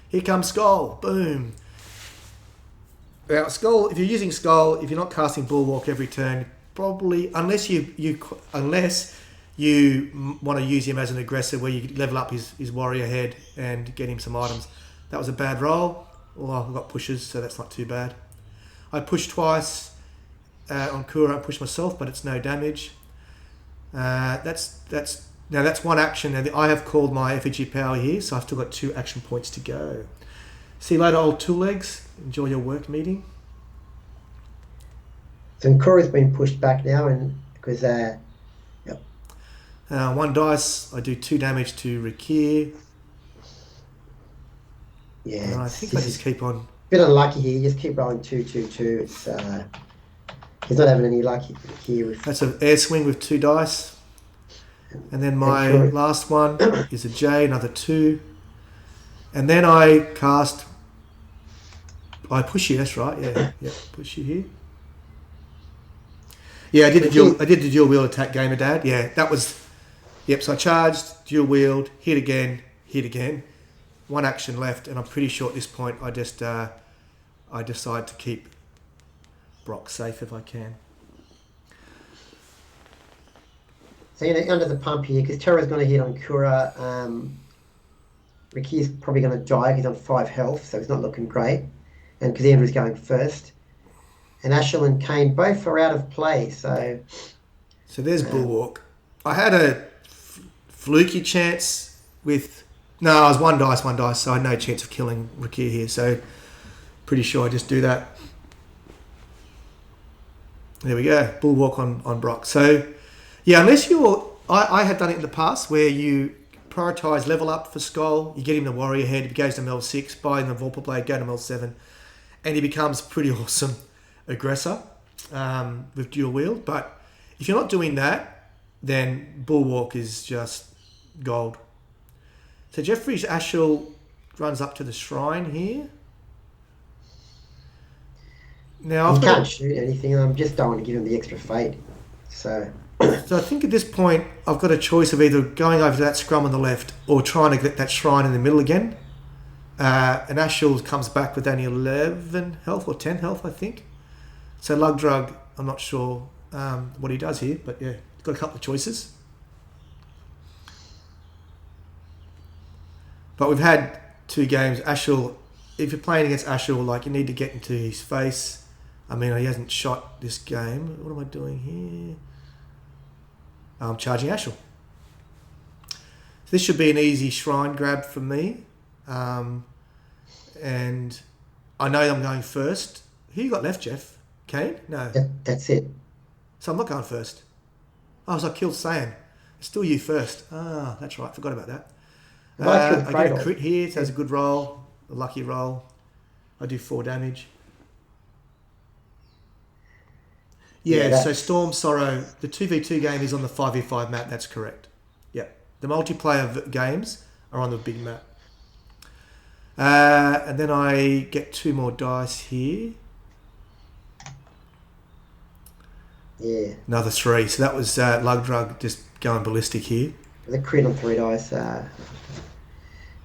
Speaker 1: Here comes Skull. Boom. Now, Skull, if you're using Skull, if you're not casting Bulwark every turn, probably, unless you want to use him as an aggressor where you level up his warrior head and get him some items. That was a bad roll. Well, I've got pushes, so that's not too bad. I pushed twice on Kura. I pushed myself, but it's no damage. That's 1 action, and I have called my effigy power here, so I've still got 2 action points to go. See you later, old tool legs. Enjoy your work meeting.
Speaker 2: So Nkura's been pushed back now, and because
Speaker 1: 1 dice. I do 2 damage to Rakir.
Speaker 2: Yeah,
Speaker 1: and I think I just keep on.
Speaker 2: A bit unlucky here. You just keep rolling 2, 2, 2. It's he's not having any luck here.
Speaker 1: That's an air swing with 2 dice. And then my last one is a J, another 2. And then I cast... I push you, that's right. Yeah, push you here. Yeah, I did the dual wield attack, Gamer Dad. Yeah, that was... Yep, so I charged, dual wield, hit again, hit again. One action left, and I'm pretty sure at this point I just I decide to keep Brock safe if I can.
Speaker 2: So under the pump here, because Terra's going to hit on Kura. Ricky's probably going to die. He's on 5 health, so he's not looking great. And because Andrew's going first. And Ashel and Kane both are out of play, so...
Speaker 1: So there's Bulwark. I had a fluky chance with... No, I was one dice, so I had no chance of killing Ricky here, so pretty sure I just do that. There we go, Bulwark on Brock. So, yeah, unless you're... I had done it in the past where you prioritise level up for Skull, you get him the Warrior Head, if he goes to Mel 6, buy him the Vorpal Blade, go to Mel 7, and he becomes pretty awesome aggressor with dual wield. But if you're not doing that, then Bulwark is just gold. So Jeffrey's Ashel runs up to the shrine here. Now
Speaker 2: he can't shoot anything. I just don't want to give him the extra fate. So
Speaker 1: I think at this point I've got a choice of either going over to that scrum on the left or trying to get that shrine in the middle again. And Ashel comes back with only 11 health or 10 health, I think. So Lugdrug, I'm not sure what he does here, but yeah, got a couple of choices. But we've had 2 games. Ashel, if you're playing against Ashel, like, you need to get into his face. I mean, he hasn't shot this game. What am I doing here? I'm charging Ashel. So this should be an easy shrine grab for me. And I know I'm going first. Who you got left, Jeff? Kane? No.
Speaker 2: That's it.
Speaker 1: So I'm not going first. Oh, so I killed Sam. It's still you first. Ah, that's right. Forgot about that. I get a crit here. So that's a good roll. A lucky roll. I do 4 damage. Yeah, so Storm Sorrow, the 2v2 game is on the 5v5 map. That's correct. Yeah. The multiplayer games are on the big map. And then I get 2 more dice here.
Speaker 2: Yeah.
Speaker 1: Another 3. So that was Lugdrug just going ballistic here.
Speaker 2: The crit on 3 dice.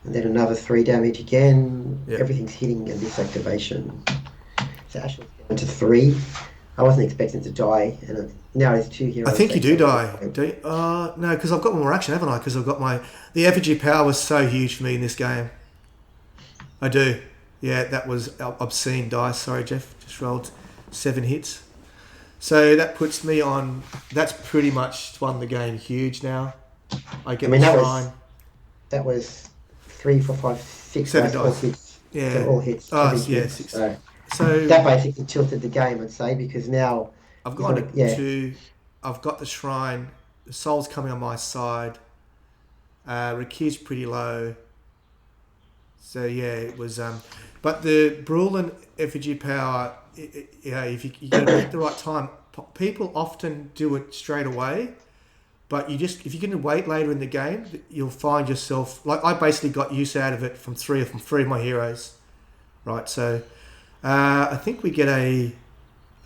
Speaker 2: And then another 3 damage again. Yep. Everything's hitting in this activation. So Ashel's going to 3. I wasn't expecting to die. And now it's 2 heroes.
Speaker 1: I think you do die. Do you? No, because I've got more action, haven't I? Because I've got my... The effigy power was so huge for me in this game. I do. Yeah, that was obscene dice. Sorry, Jeff. Just rolled 7 hits. So that puts me on... That's pretty much won the game huge now. I get the shrine.
Speaker 2: That was 3, 4, 5, 6
Speaker 1: 7
Speaker 2: dice. All hits.
Speaker 1: Yeah.
Speaker 2: So all hits.
Speaker 1: Oh, yeah, 6.
Speaker 2: So that basically tilted the game, I'd say, because now...
Speaker 1: I've got I've got the shrine. The soul's coming on my side. Rakir's pretty low. So yeah, it was... but the Brulin effigy power, if you get it at the right time, people often do it straight away. But if you're going to wait later in the game, you'll find yourself... Like, I basically got use out of it from three of my heroes. Right, so... I think we get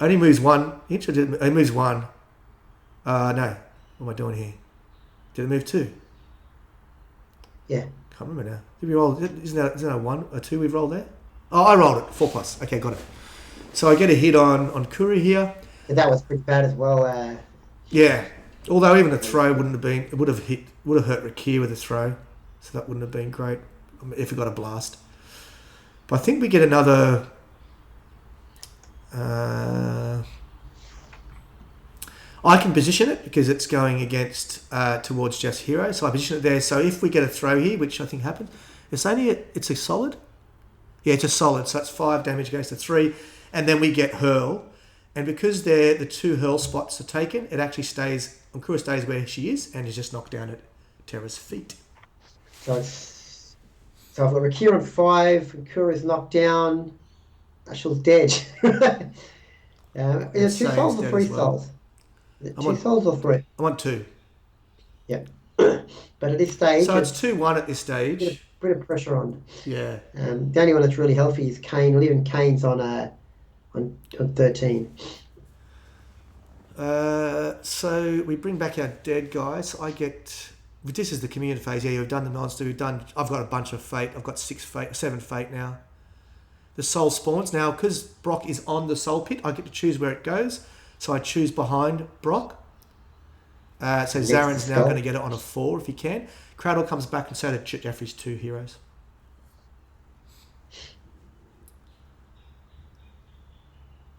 Speaker 1: only moves 1. It moves 1. No. What am I doing here? Did it move 2?
Speaker 2: Yeah.
Speaker 1: Can't remember now. Did we roll? Isn't that a 1 or 2 we've rolled there? Oh, I rolled it. 4+. Okay, got it. So I get a hit on Kuri here.
Speaker 2: And that was pretty bad as well.
Speaker 1: Yeah. Although even a throw wouldn't have been... It would have hurt Rakir with a throw. So that wouldn't have been great if it got a blast. But I think we get another... I can position it because it's going against towards Jeff's hero, so I position it there. So if we get a throw here, which I think happened, it's a solid. Yeah, it's a solid. So that's 5 damage goes to 3, and then we get hurl, and because the 2 hurl spots are taken, it actually stays. Ankura stays where she is and is just knocked down at Terra's feet.
Speaker 2: So I've got Rakir on 5. Ankura's knocked down. Ashel's dead. Is it 2 souls or 3 souls? 2 souls or 3?
Speaker 1: I'm on 2.
Speaker 2: Yep. But at this stage...
Speaker 1: So it's 2-1 at this stage.
Speaker 2: Bit of pressure on.
Speaker 1: Yeah.
Speaker 2: The only one that's really healthy is Kane. Well, even Kane's on 13.
Speaker 1: So we bring back our dead guys. I get But this is the communion phase. Yeah, you've done the monster. I've got a bunch of fate. I've got 7 fate now. The soul spawns. Now, because Brock is on the soul pit, I get to choose where it goes. So I choose behind Brock. So Zaren's now going to get it on a 4 if he can. Cradle comes back and so to Jeffrey's 2 heroes.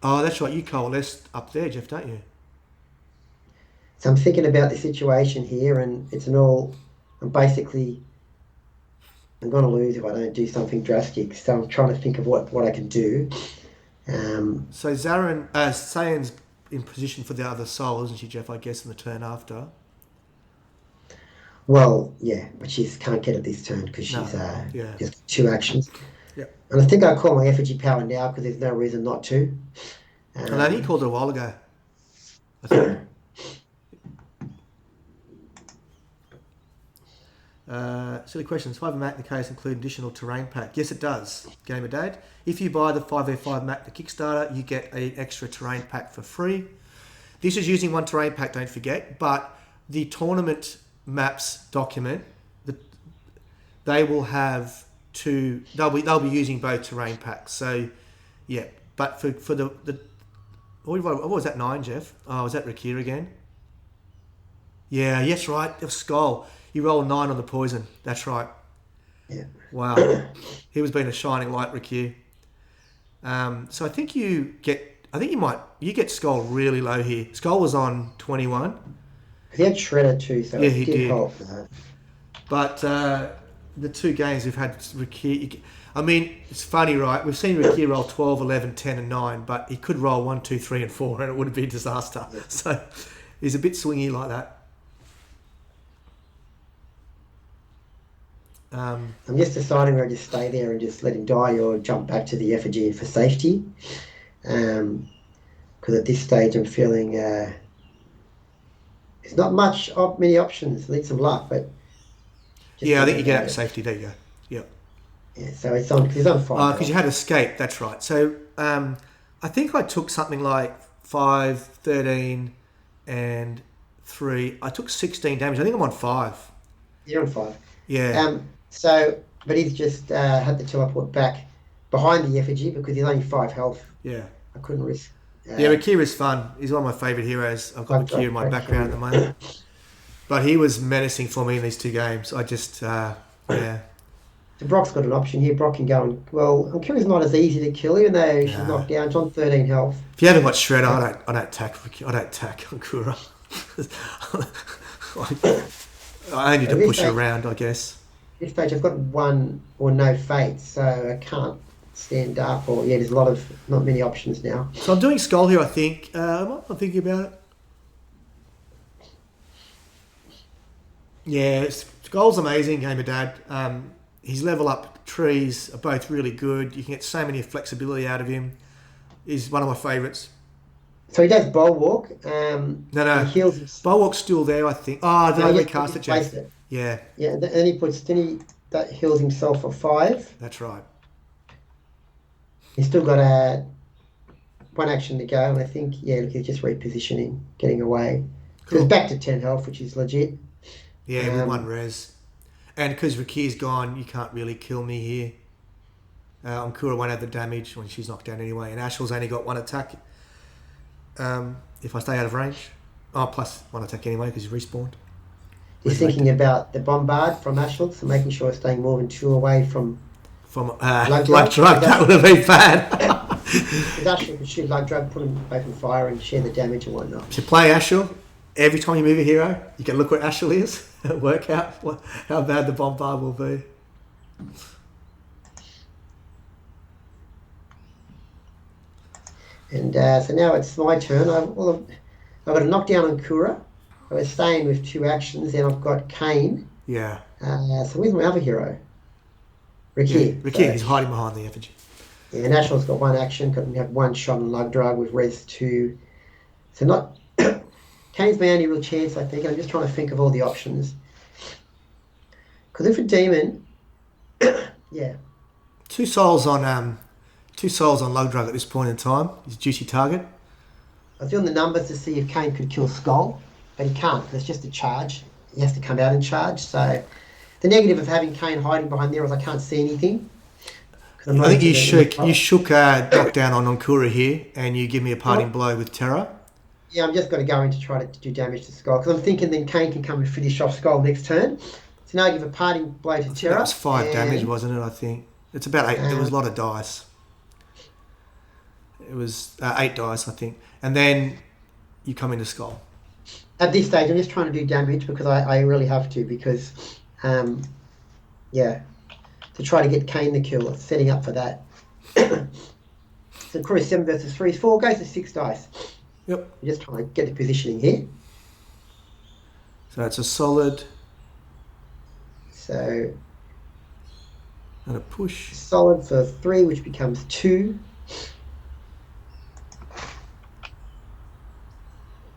Speaker 1: Oh, that's right. You coalesced up there, Jeff, don't you?
Speaker 2: So I'm thinking about the situation here, and I'm going to lose if I don't do something drastic. So I'm trying to think of what I can do.
Speaker 1: So Sayan's in position for the other soul, isn't she, Jeff? I guess in the turn after.
Speaker 2: Well, yeah, but she can't get it this turn because she's just 2 actions.
Speaker 1: Yep.
Speaker 2: And I think I call my effigy power now because there's no reason not to.
Speaker 1: And I only called it a while ago, I think. Silly questions. 5 Mac in the case include additional terrain pack. Yes, it does, Gamer Dad. If you buy the 5v5 Mac the Kickstarter, you get an extra terrain pack for free. This is using 1 terrain pack, don't forget, but the tournament maps document, they will have 2. They'll be using both terrain packs. So, yeah. But for the what was that 9, Jeff? Oh, was that Rakir again? Yeah. Yes, right. It was Skull. You rolled 9 on the poison. That's right.
Speaker 2: Yeah.
Speaker 1: Wow. He was being a shining light, Rakir. So I think you get Skull really low here. Skull was on 21.
Speaker 2: He had Shredder too, so
Speaker 1: yeah,
Speaker 2: it
Speaker 1: he
Speaker 2: did help for that.
Speaker 1: But the 2 games we've had Rakir. I mean, it's funny, right? We've seen Rakir roll 12, 11, 10, and 9, but he could roll 1, 2, 3, and 4, and it would be a disaster. Yeah. So he's a bit swingy like that.
Speaker 2: I'm just deciding whether to stay there and just let him die or jump back to the effigy for safety. Because at this stage I'm feeling there's not many options. I need some luck, but
Speaker 1: I think you get out of safety. There you go. Yep.
Speaker 2: Yeah, so he's on 5.
Speaker 1: Because you had escape. That's right. So I think I took something like 5, 13, and 3. I took 16 damage. I think I'm on 5.
Speaker 2: You're on 5.
Speaker 1: Yeah.
Speaker 2: But he's just had to teleport back behind the effigy because he's only 5 health.
Speaker 1: Yeah.
Speaker 2: I couldn't risk.
Speaker 1: Rakira's fun. He's one of my favourite heroes. I've got Rakira in my background at the moment. But he was menacing for me in these 2 games. I just, yeah.
Speaker 2: So Brock's got an option here. Brock can go and, Kira's not as easy to kill, even though she's knocked down. She's on 13 health.
Speaker 1: If you haven't got Shredder, I don't attack on Kura. I need to push her around, I guess.
Speaker 2: At this stage, I've got 1 or no fate, so I can't stand up. There's not many options now.
Speaker 1: So I'm doing Skull here, I think. I'm thinking about it. Yeah, Skull's amazing, Gamer Dad. His level up trees are both really good. You can get so many flexibility out of him. He's one of my favourites.
Speaker 2: So he does Bulwark.
Speaker 1: No.
Speaker 2: He heals
Speaker 1: Bulwark's still there, I think. Oh, did I recast it, Jeff? Yeah.
Speaker 2: Yeah, and then that heals himself for 5.
Speaker 1: That's right.
Speaker 2: He's still got 1 action to go, and I think, he's just repositioning, getting away. Cool. So he's back to 10 health, which is legit.
Speaker 1: Yeah, with 1 res. And because Rakir's gone, you can't really kill me here. Kura won't have the damage when she's knocked down anyway. And Ashel's only got 1 attack if I stay out of range. Oh, plus 1 attack anyway because he's respawned.
Speaker 2: He's thinking about the bombard from Ashel, so making sure he's staying more than 2 away from
Speaker 1: Lug Drug. That would have been bad.
Speaker 2: Because Ashel can shoot Lug Drug, put him both on fire and share the damage and whatnot.
Speaker 1: If you play Ashel, every time you move a hero, you can look where Ashel is and work out how bad the bombard will be.
Speaker 2: And so now it's my turn. I've got a knockdown on Kura. I was staying with 2 actions, and I've got Kane.
Speaker 1: Yeah.
Speaker 2: So where's my other hero? Rakir.
Speaker 1: Yeah, Rakir, he's hiding behind the effigy.
Speaker 2: Yeah, National's got 1 action. Got to have 1 shot on Lug Drug with res 2. So not Kane's my only real chance, I think. I'm just trying to think of all the options. Because if a demon, yeah.
Speaker 1: 2 souls on Lug Drug at this point in time. He's a juicy target.
Speaker 2: I was doing the numbers to see if Kane could kill Skull, but he can't. It's just a charge. he has to come out and charge. So the negative of having Kane hiding behind there is I can't see anything.
Speaker 1: I think you shook Doc down on Onkura here, and you give me a parting blow with Terror.
Speaker 2: Yeah, I'm just going to go in to try to do damage to Skull, because I'm thinking then Kane can come and finish off Skull next turn. So now I give a parting blow to Terror.
Speaker 1: That was 5 damage, wasn't it? I think it's about 8. There was a lot of dice. It was 8 dice, I think, and then you come into Skull.
Speaker 2: At this stage, I'm just trying to do damage because I really have to, because to try to get Kane the kill, setting up for that. So Crew 7 versus 3 is 4, goes to 6 dice.
Speaker 1: Yep.
Speaker 2: I'm just trying to get the positioning here.
Speaker 1: So it's a solid.
Speaker 2: So.
Speaker 1: And a push.
Speaker 2: Solid for 3, which becomes 2.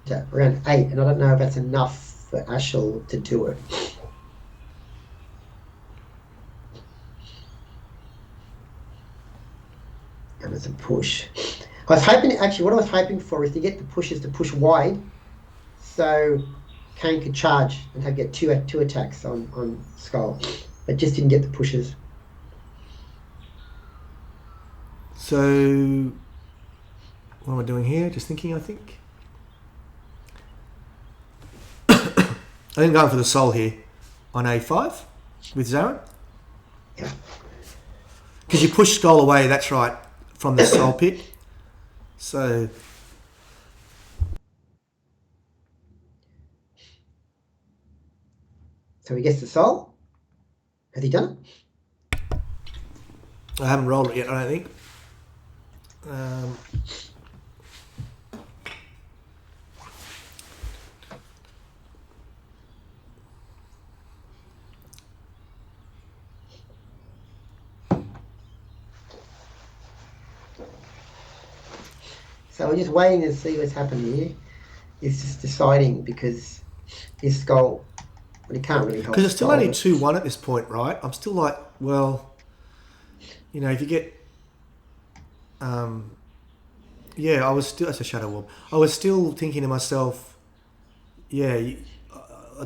Speaker 2: So around 8, and I don't know if that's enough for Ashel to do it. And it's a push. I was hoping, actually, what I was hoping for is to get the pushes to push wide, so Kane could charge and get two attacks on Skull, but just didn't get the pushes.
Speaker 1: So, what am I doing here? Just thinking, I think. I think I'm going for the soul here on A5 with Zarin.
Speaker 2: Yeah.
Speaker 1: Because you push Skull away, that's right, from the soul pit. So
Speaker 2: he gets the soul. Has he done it?
Speaker 1: I haven't rolled it yet, I don't think.
Speaker 2: So we're just waiting to see what's happening here. He's just deciding because his Skull, but he can't really help.
Speaker 1: Because it's still only 2-1 at this point, right? I'm still like, well, you know, if you get, I was still, that's a Shadow Warp. I was still thinking to myself, I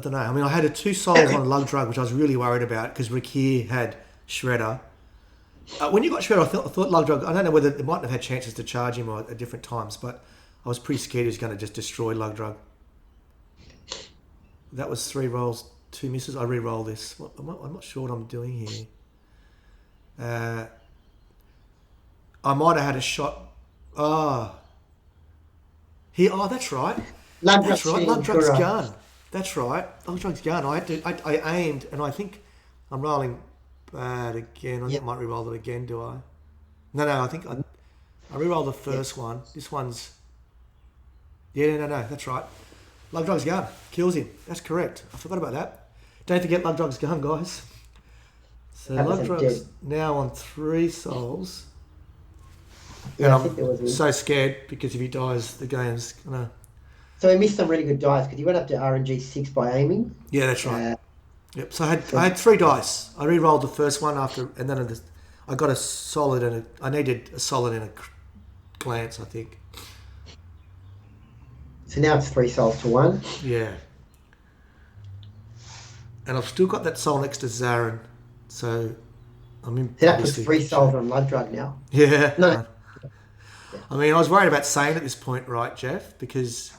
Speaker 1: don't know. I mean, I had a 2 souls on Lug Drug, which I was really worried about because Rakir had Shredder. When you got Shredder, I thought Lug Drug, I don't know whether it might have had chances to charge him at different times, but I was pretty scared he was going to just destroy Lug Drug. That was 3 rolls, 2 misses. I re-roll this. I'm not sure what I'm doing here. I might have had a shot. That's right. That's right. Lug Drug's gun. That's right. Lug Drug's gun. I aimed, and I think I'm rolling bad again. I think I might re-roll it again, do I? No, I think I re-rolled the first one. This one's... no, that's right. Lug Drug's gun. Kills him. That's correct. I forgot about that. Don't forget Lug Drug's gun, guys. So Lug Drug's now on 3 souls.
Speaker 2: Yeah,
Speaker 1: and I'm so scared because if he dies, the game's going to...
Speaker 2: So he missed some really good dice because he went up to RNG 6 by aiming.
Speaker 1: Yeah, that's right. Yep. So I had 3 dice. I re-rolled the first one and then I got a solid I needed a solid in a glance, I think.
Speaker 2: So now it's 3 souls to 1.
Speaker 1: Yeah. And I've still got that soul next to Zarin, so I'm in.
Speaker 2: So that puts 3 souls on Lug Drug now.
Speaker 1: Yeah.
Speaker 2: No.
Speaker 1: I mean, I was worried about Sane at this point, right, Jeff? Because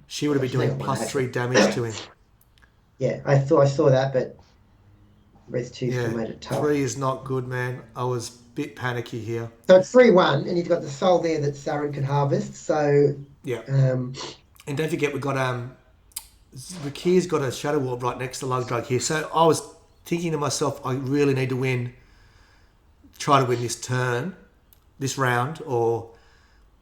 Speaker 1: she would have been doing +3 damage to him.
Speaker 2: Yeah, I saw that, but Res 2 still made it tough.
Speaker 1: 3 is not good, man. I was a bit panicky here.
Speaker 2: So it's 3-1, and he's got the soul there that Zarin can harvest. So
Speaker 1: yeah. And don't forget, we've got Rakir's got a Shadow Warp right next to Lug Drug here. So I was thinking to myself, I really need to try to win this round, or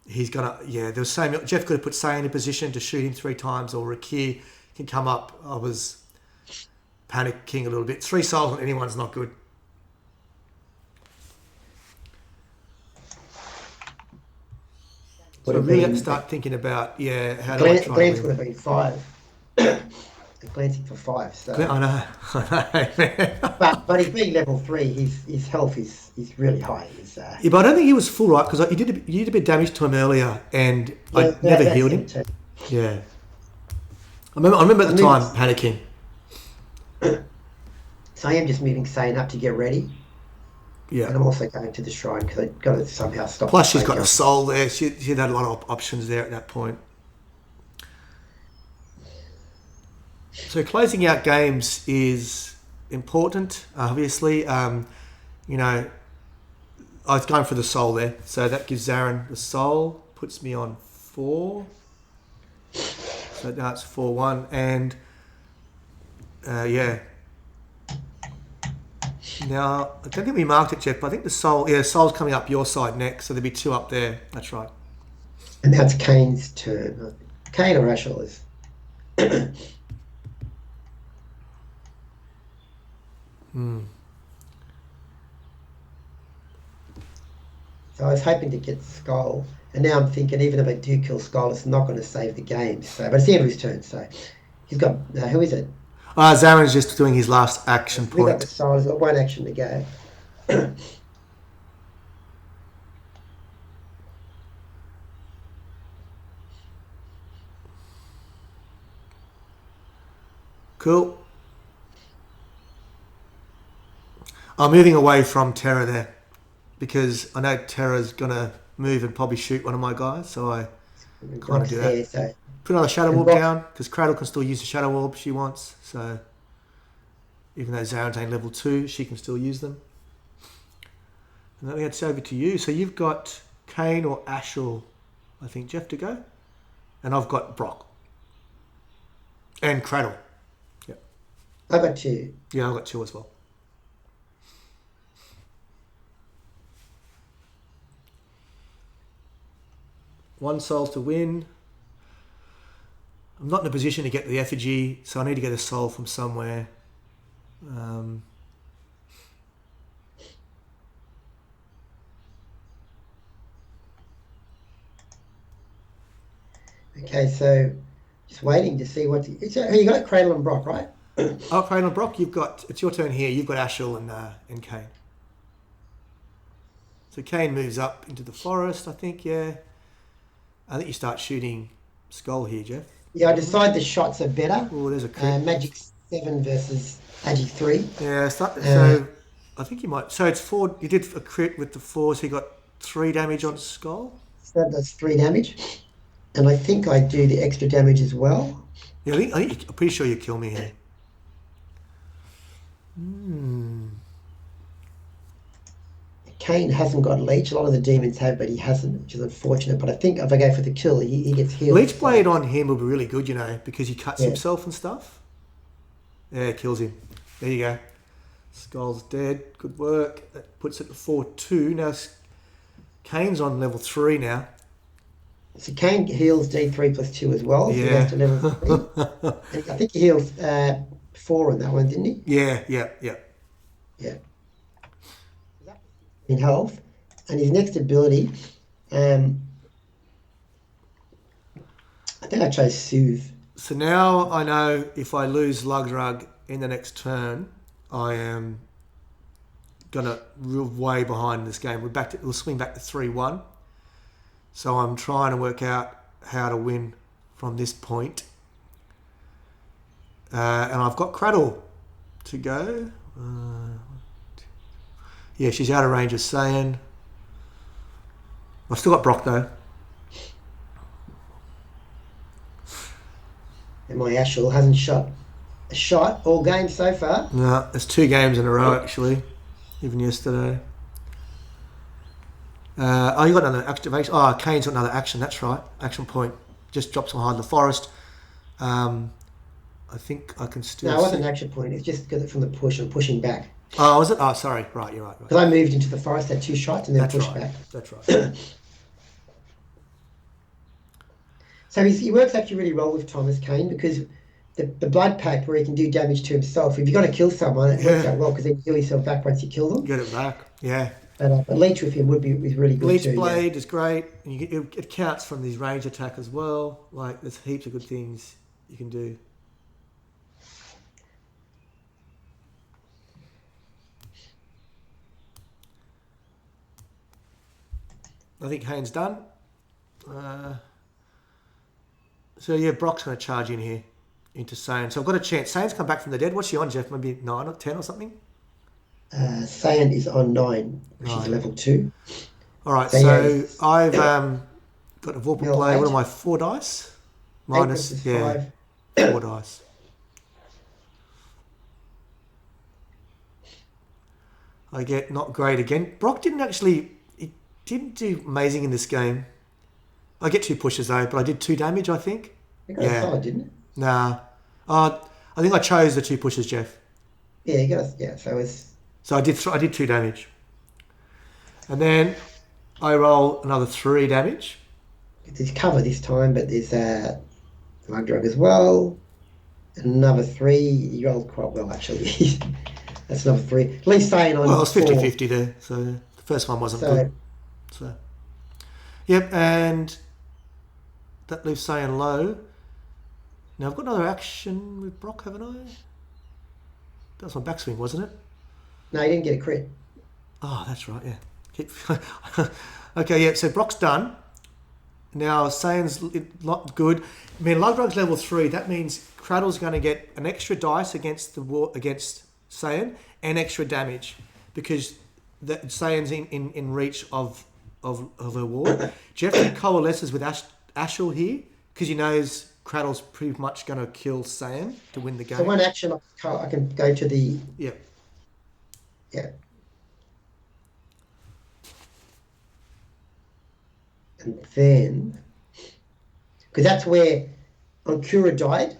Speaker 1: he's gonna. Yeah, there was Jeff could have put Say in a position to shoot him 3 times, or Rakir can come up. I was panicking a little bit. 3 souls on anyone's not good. So I really have to start thinking about, how do I try
Speaker 2: Glance would have been 5. Glancing for 5. So.
Speaker 1: I know, man.
Speaker 2: but he's being level 3. His health is really high.
Speaker 1: Yeah, but I don't think he was full, right? Because you did a bit of damage to him earlier, and I never healed him. Yeah. I remember at the time panicking.
Speaker 2: So I am just moving Sane up to get ready.
Speaker 1: Yeah.
Speaker 2: And I'm also going to the shrine because I've got to somehow stop.
Speaker 1: Plus, she's got a soul there. She had a lot of options there at that point. So closing out games is important, obviously. You know, I was going for the soul there. So that gives Zarin the soul, puts me on 4. So now it's 4-1. And, yeah. Now, I don't think we marked it, Jeff, but I think the soul's coming up your side next. So there'll be 2 up there. That's right.
Speaker 2: And that's Kane's turn. Kane or Ashel is. So I was hoping to get Skull, and now I'm thinking even if I do kill Skull, it's not going to save the game. So, but it's Andrew's turn, so he's got who is it?
Speaker 1: Zarin's just doing his last action
Speaker 2: We got the
Speaker 1: point.
Speaker 2: soul. He's got 1 action to go.
Speaker 1: Cool. I'm moving away from Terra there because I know Terra's going to move and probably shoot one of my guys, so I kind of do that.
Speaker 2: There, so.
Speaker 1: Put another Shadow
Speaker 2: And
Speaker 1: Orb
Speaker 2: Brock-
Speaker 1: down because Cradle can still use the Shadow Orb she wants, so even though Zarin's ain't level 2, she can still use them. And then it's over to you. So you've got Kane or Ashel, I think, Jeff, to go. And I've got Brock. And Cradle. Yeah.
Speaker 2: I got 2.
Speaker 1: Yeah, I've got 2 as well. One soul to win. I'm not in a position to get the effigy, so I need to get a soul from somewhere.
Speaker 2: Okay, so just waiting to see what. You got Cradle and Brock, right?
Speaker 1: Oh, Cradle and Brock, it's your turn here. You've got Ashel and Kane. So Kane moves up into the forest, I think, yeah. I think you start shooting Skull here, Jeff.
Speaker 2: Yeah, I decide the shots are better.
Speaker 1: Oh, there's a crit.
Speaker 2: Magic 7 versus Magic 3.
Speaker 1: Yeah, so I think you might. So it's 4. You did a crit with the 4, so you got 3 damage on Skull.
Speaker 2: So that's 3 damage. And I think I do the extra damage as well.
Speaker 1: Yeah, I'm pretty sure you kill me here.
Speaker 2: Kane hasn't got Leech. A lot of the demons have, but he hasn't, which is unfortunate. But I think if I go for the kill, he gets healed.
Speaker 1: Leech Blade on him will be really good, you know, because he cuts himself and stuff. Yeah, it kills him. There you go. Skull's dead. Good work. That puts it to 4-2. Now, Kane's on level 3 now.
Speaker 2: So Kane heals D3 plus 2 as well. So he goes to level 3. And I think he heals 4 on that one, didn't he?
Speaker 1: Yeah.
Speaker 2: Yeah. In health. And his next ability, I think I chose Soothe.
Speaker 1: So now I know if I lose Lugrug in the next turn, I am gonna way behind this game. We'll swing back to 3-1. So I'm trying to work out how to win from this point. And I've got Cradle to go. Yeah, she's out of range of Saiyan. I've still got Brock though.
Speaker 2: And my Ashel hasn't shot a shot all game so far.
Speaker 1: No, there's 2 games in a row actually, even yesterday. You got another activation. Oh, Kane's got another action. That's right. Action point. Just drops behind the forest. I think I can still.
Speaker 2: No, it wasn't an action point. It's just because from the push. I'm pushing back.
Speaker 1: Oh, was it? Oh, sorry. Right, you're right.
Speaker 2: Because I moved into the forest, had 2 shots, and then pushed back.
Speaker 1: That's right.
Speaker 2: So he works actually really well with Thomas Kane because the blood pact where he can do damage to himself. If you're going to kill someone, it works out well because then you heal yourself back once you kill them.
Speaker 1: Get it back. Yeah.
Speaker 2: But Leech with him is really good
Speaker 1: Leech
Speaker 2: too.
Speaker 1: Blade is great. And it counts from his range attack as well. Like, there's heaps of good things you can do. I think Kane's done. So yeah, Brock's going to charge in here. into Saiyan. So I've got a chance. Saiyan's come back from the dead. What's she on, Jeff? Maybe 9 or 10 or something?
Speaker 2: Saiyan is on 9, which is
Speaker 1: 9.
Speaker 2: level 2.
Speaker 1: All right,
Speaker 2: Saiyan
Speaker 1: so I've got a Vorpal
Speaker 2: mill
Speaker 1: play. What
Speaker 2: 8.
Speaker 1: am I? 4 dice?
Speaker 2: 8
Speaker 1: Minus,
Speaker 2: versus
Speaker 1: yeah,
Speaker 2: 5.
Speaker 1: 4 dice. I get not great again. Brock didn't actually... He didn't do amazing in this game. I get 2 pushes though, but I did 2 damage, I think.
Speaker 2: You got a solid, didn't it?
Speaker 1: Nah. I think I chose the 2 pushes, Jeff.
Speaker 2: Yeah, you got yeah. So it's
Speaker 1: So I did 2 damage, and then I roll another 3 damage.
Speaker 2: it's cover this time, but there's Lug Drug as well. Another 3. You rolled quite well actually. That's another 3. At least Saiyan on.
Speaker 1: Well, it's
Speaker 2: 4.
Speaker 1: 50-50 there. So the first one wasn't good. So yep, and that leaves Saiyan low. Now I've got another action with Brock, haven't I? That was my backswing, wasn't it?
Speaker 2: No, you didn't get a crit.
Speaker 1: Oh, that's right, yeah. Okay, yeah, so Brock's done. Now, Saiyan's not good. I mean, Lugdrug's level 3. That means Cradle's going to get an extra dice against Saiyan and extra damage because Saiyan's in reach of her ward. Jeffrey coalesces with Ashel here because he knows Cradle's pretty much going to kill Saiyan to win the game.
Speaker 2: So one action, I can go to the...
Speaker 1: Yeah.
Speaker 2: Yeah. And then... Because that's where Ankura died,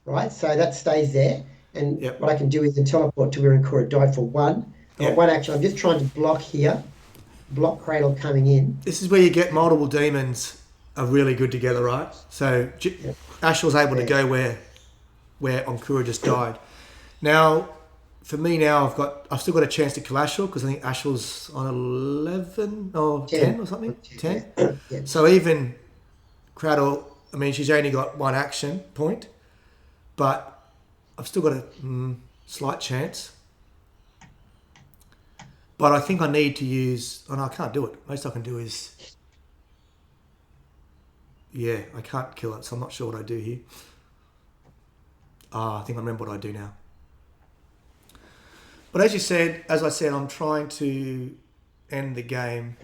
Speaker 2: right? So that stays there. And what I can do is then teleport to where Ankura died for 1. One action. I'm just trying to block here. Block Cradle coming in.
Speaker 1: This is where you get multiple demons are really good together, right? So Ashel's able to go where Ankura just died. Now, for me now, I've still got a chance to kill Ashel because I think Ashel's on 11 or 10 or something. 10.
Speaker 2: Yeah.
Speaker 1: So even Cradle, I mean, she's only got 1 action point, but I've still got a slight chance. But I think I need to use... Oh, no, I can't do it. Most I can do is... Yeah, I can't kill it, so I'm not sure what I do here. I think I remember what I do now. But as I said, I'm trying to end the game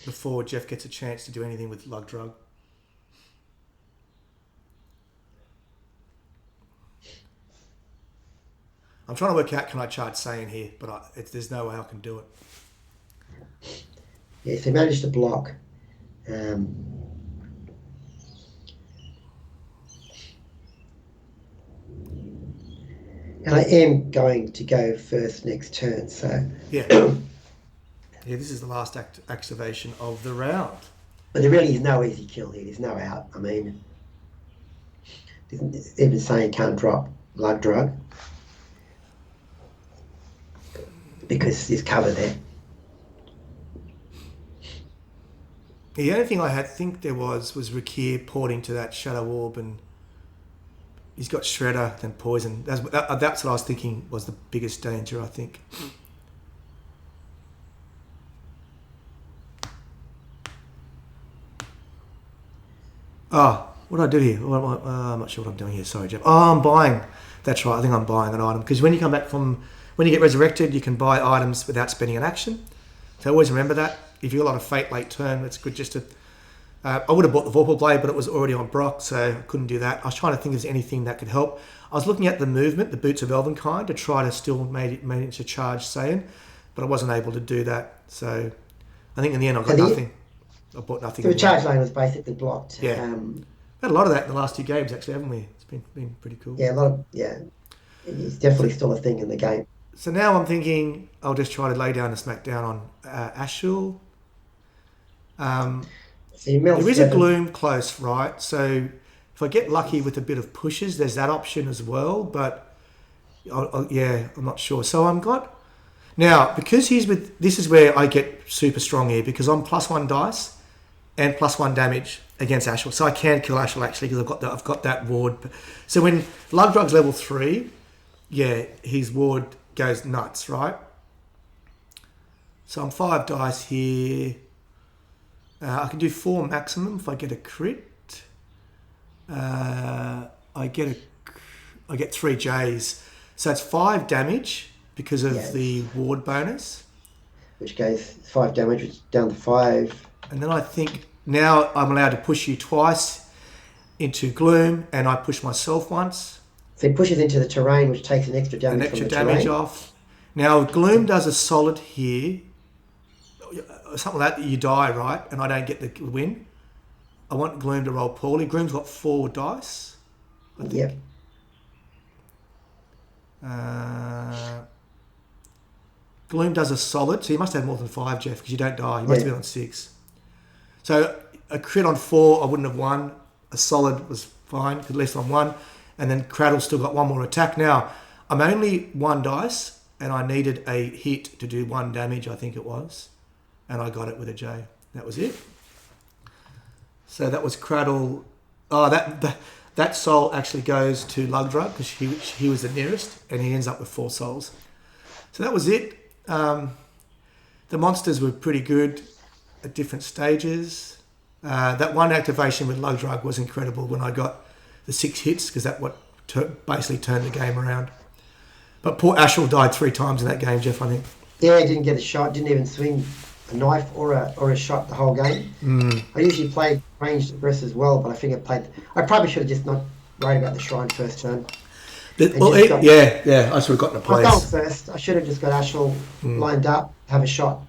Speaker 1: before Jeff gets a chance to do anything with Lug Drug. I'm trying to work out, can I charge Saiyan here? But there's no way I can do it.
Speaker 2: Yeah, so managed to block. And I am going to go first next turn, so...
Speaker 1: Yeah. Yeah, this is the last activation of the round.
Speaker 2: But there really is no easy kill here. There's no out. I mean, even Saiyan can't drop Lug Drug because there's cover there.
Speaker 1: The only thing I think there was Rakir porting to that Shadow Orb, and he's got Shredder and Poison. That's what I was thinking was the biggest danger, I think. What do I do here? I'm not sure what I'm doing here. Sorry, Jeff. I'm buying. That's right. I think I'm buying an item because when you come back when you get resurrected, you can buy items without spending an action. So always remember that. If you've got a lot of fate late turn, it's good just to... I would have bought the Vorpal Blade, but it was already on Brock, so I couldn't do that. I was trying to think if there's anything that could help. I was looking at the movement, the Boots of Elvenkind, to try to still make it into charge Saiyan, but I wasn't able to do that. So I think in the end I got nothing. I bought nothing.
Speaker 2: So the charge lane was basically blocked.
Speaker 1: Yeah. We've had a lot of that in the last 2 games, actually, haven't we? It's been pretty cool.
Speaker 2: Yeah, a lot of... Yeah. It's definitely still a thing in the game.
Speaker 1: So now I'm thinking I'll just try to lay down a smackdown on Ashul.
Speaker 2: So you mill
Speaker 1: there is
Speaker 2: 7.
Speaker 1: a Gloom close, right? So if I get lucky with a bit of pushes, there's that option as well. But I'm not sure. So I'm got now because he's with. This is where I get super strong here because I'm +1 dice and +1 damage against Ashul. So I can kill Ashul actually because I've got that ward. So when Lug Drug's level 3, his ward goes nuts, right? So I'm 5 dice here. I can do 4 maximum if I get a crit. I get a I get 3 Js. So it's 5 damage because of
Speaker 2: Yes.
Speaker 1: the ward bonus.
Speaker 2: Which goes 5 damage, which is down to 5.
Speaker 1: And then I think now I'm allowed to push you twice into Gloom, and I push myself once.
Speaker 2: So he pushes into the terrain, which takes an extra damage
Speaker 1: An extra
Speaker 2: from the
Speaker 1: damage
Speaker 2: terrain.
Speaker 1: off. Now, Gloom does a solid here. Something like that, you die, right? And I don't get the win. I want Gloom to roll poorly. Gloom's got 4 dice, I think.
Speaker 2: Yep.
Speaker 1: Gloom does a solid, so you must have more than 5, Jeff, because you don't die. You must have been on 6. So a crit on 4, I wouldn't have won. A solid was fine, at least on 1. And then Cradle still got 1 more attack. Now, I'm only 1 dice, and I needed a hit to do 1 damage, I think it was. And I got it with a J. That was it. So that was Cradle. Oh, that soul actually goes to Lugdrug, because he was the nearest, and he ends up with 4 souls. So that was it. The monsters were pretty good at different stages. That one activation with Lugdrug was incredible when I got the 6 hits, because that basically turned the game around. But poor Ashel died 3 times in that game, Jeff, I think.
Speaker 2: Yeah, he didn't get a shot, didn't even swing a knife or a shot the whole game. I usually play ranged aggress as well, but I probably should have just not worried about the shrine first turn.
Speaker 1: I should have gotten a place.
Speaker 2: I goal first. I should have just got Ashel lined up, have a shot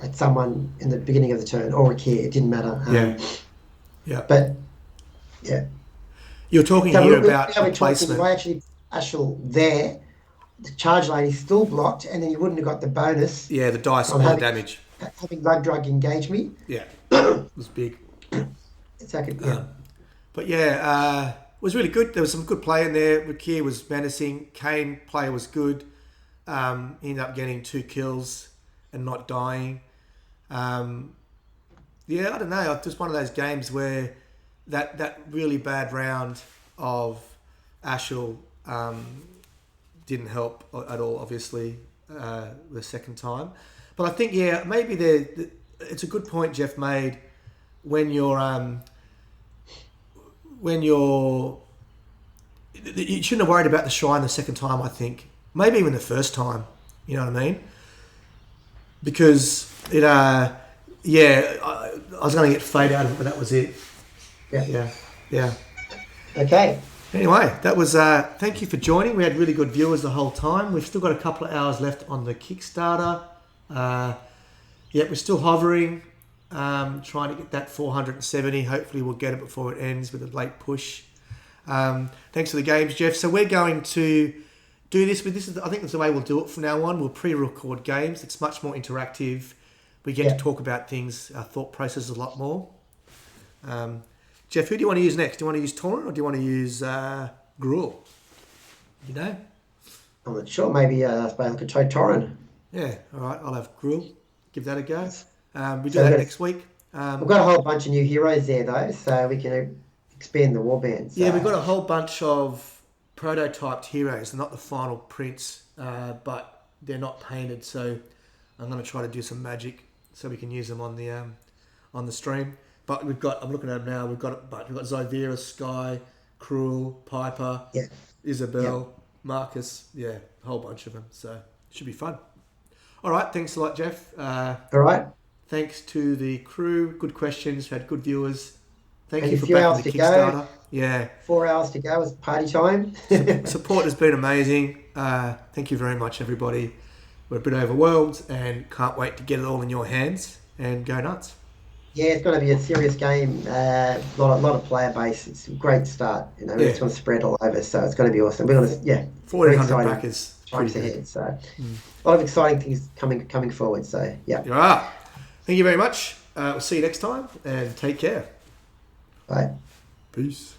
Speaker 2: at someone in the beginning of the turn, or a key. It didn't matter.
Speaker 1: Yeah.
Speaker 2: But yeah,
Speaker 1: you're talking
Speaker 2: so
Speaker 1: here about placement.
Speaker 2: If I actually Ashel there, the charge lane is still blocked, and then you wouldn't have got the bonus.
Speaker 1: Yeah, the dice on the damage.
Speaker 2: Having Lugdrug engage me.
Speaker 1: Yeah, it was big.
Speaker 2: It's like yeah.
Speaker 1: But yeah, it was really good. There was some good play in there. Rakir was menacing. Kane play was good. He ended up getting 2 kills and not dying. I don't know. Just one of those games where that really bad round of Ashel didn't help at all, obviously, the second time. But I think, maybe it's a good point Jeff made when you're... you shouldn't have worried about the shrine the second time, I think. Maybe even the first time. You know what I mean? Because it, I was going to get fade out of it, but that was it. Yeah.
Speaker 2: Okay.
Speaker 1: Anyway, that was, thank you for joining. We had really good viewers the whole time. We've still got a couple of hours left on the Kickstarter. We're still hovering, trying to get that 470. Hopefully we'll get it before it ends with a late push. Thanks for the games, Jeff. So we're going to do this. I think that's the way we'll do it from now on. We'll pre-record games. It's much more interactive. We get to talk about things, our thought process a lot more. Jeff, who do you want to use next? Do you want to use Torrent or do you want to use Gruel? You know?
Speaker 2: I'm not sure. Maybe I could try Torrent.
Speaker 1: Yeah, all right. I'll have Gruel. Give that a go. We do that next week.
Speaker 2: We've got a whole bunch of new heroes there, though, so we can expand the warband. So.
Speaker 1: Yeah, we've got a whole bunch of prototyped heroes. They're not the final prints, but they're not painted. So I'm going to try to do some magic so we can use them on the stream. But I'm looking at them now. We've got Zyvera, Sky, Cruel, Piper, Isabel, Marcus. Yeah, a whole bunch of them. So it should be fun. All right, thanks a lot, Jeff.
Speaker 2: All right.
Speaker 1: Thanks to the crew. Good questions. Had good viewers. Thank you for
Speaker 2: backing
Speaker 1: the Kickstarter. Yeah.
Speaker 2: 4 hours to go. It's party time.
Speaker 1: Support has been amazing. Thank you very much, everybody. We're a bit overwhelmed and can't wait to get it all in your hands and go nuts.
Speaker 2: Yeah, it's going to be a serious game. Lot of player base. It's a great start. It's going to spread all over, so it's going to be awesome. We're going to
Speaker 1: 1,400 backers.
Speaker 2: Times ahead. So a lot of exciting things coming forward. So yeah.
Speaker 1: You are. Thank you very much. We'll see you next time and take care.
Speaker 2: Bye.
Speaker 1: Peace.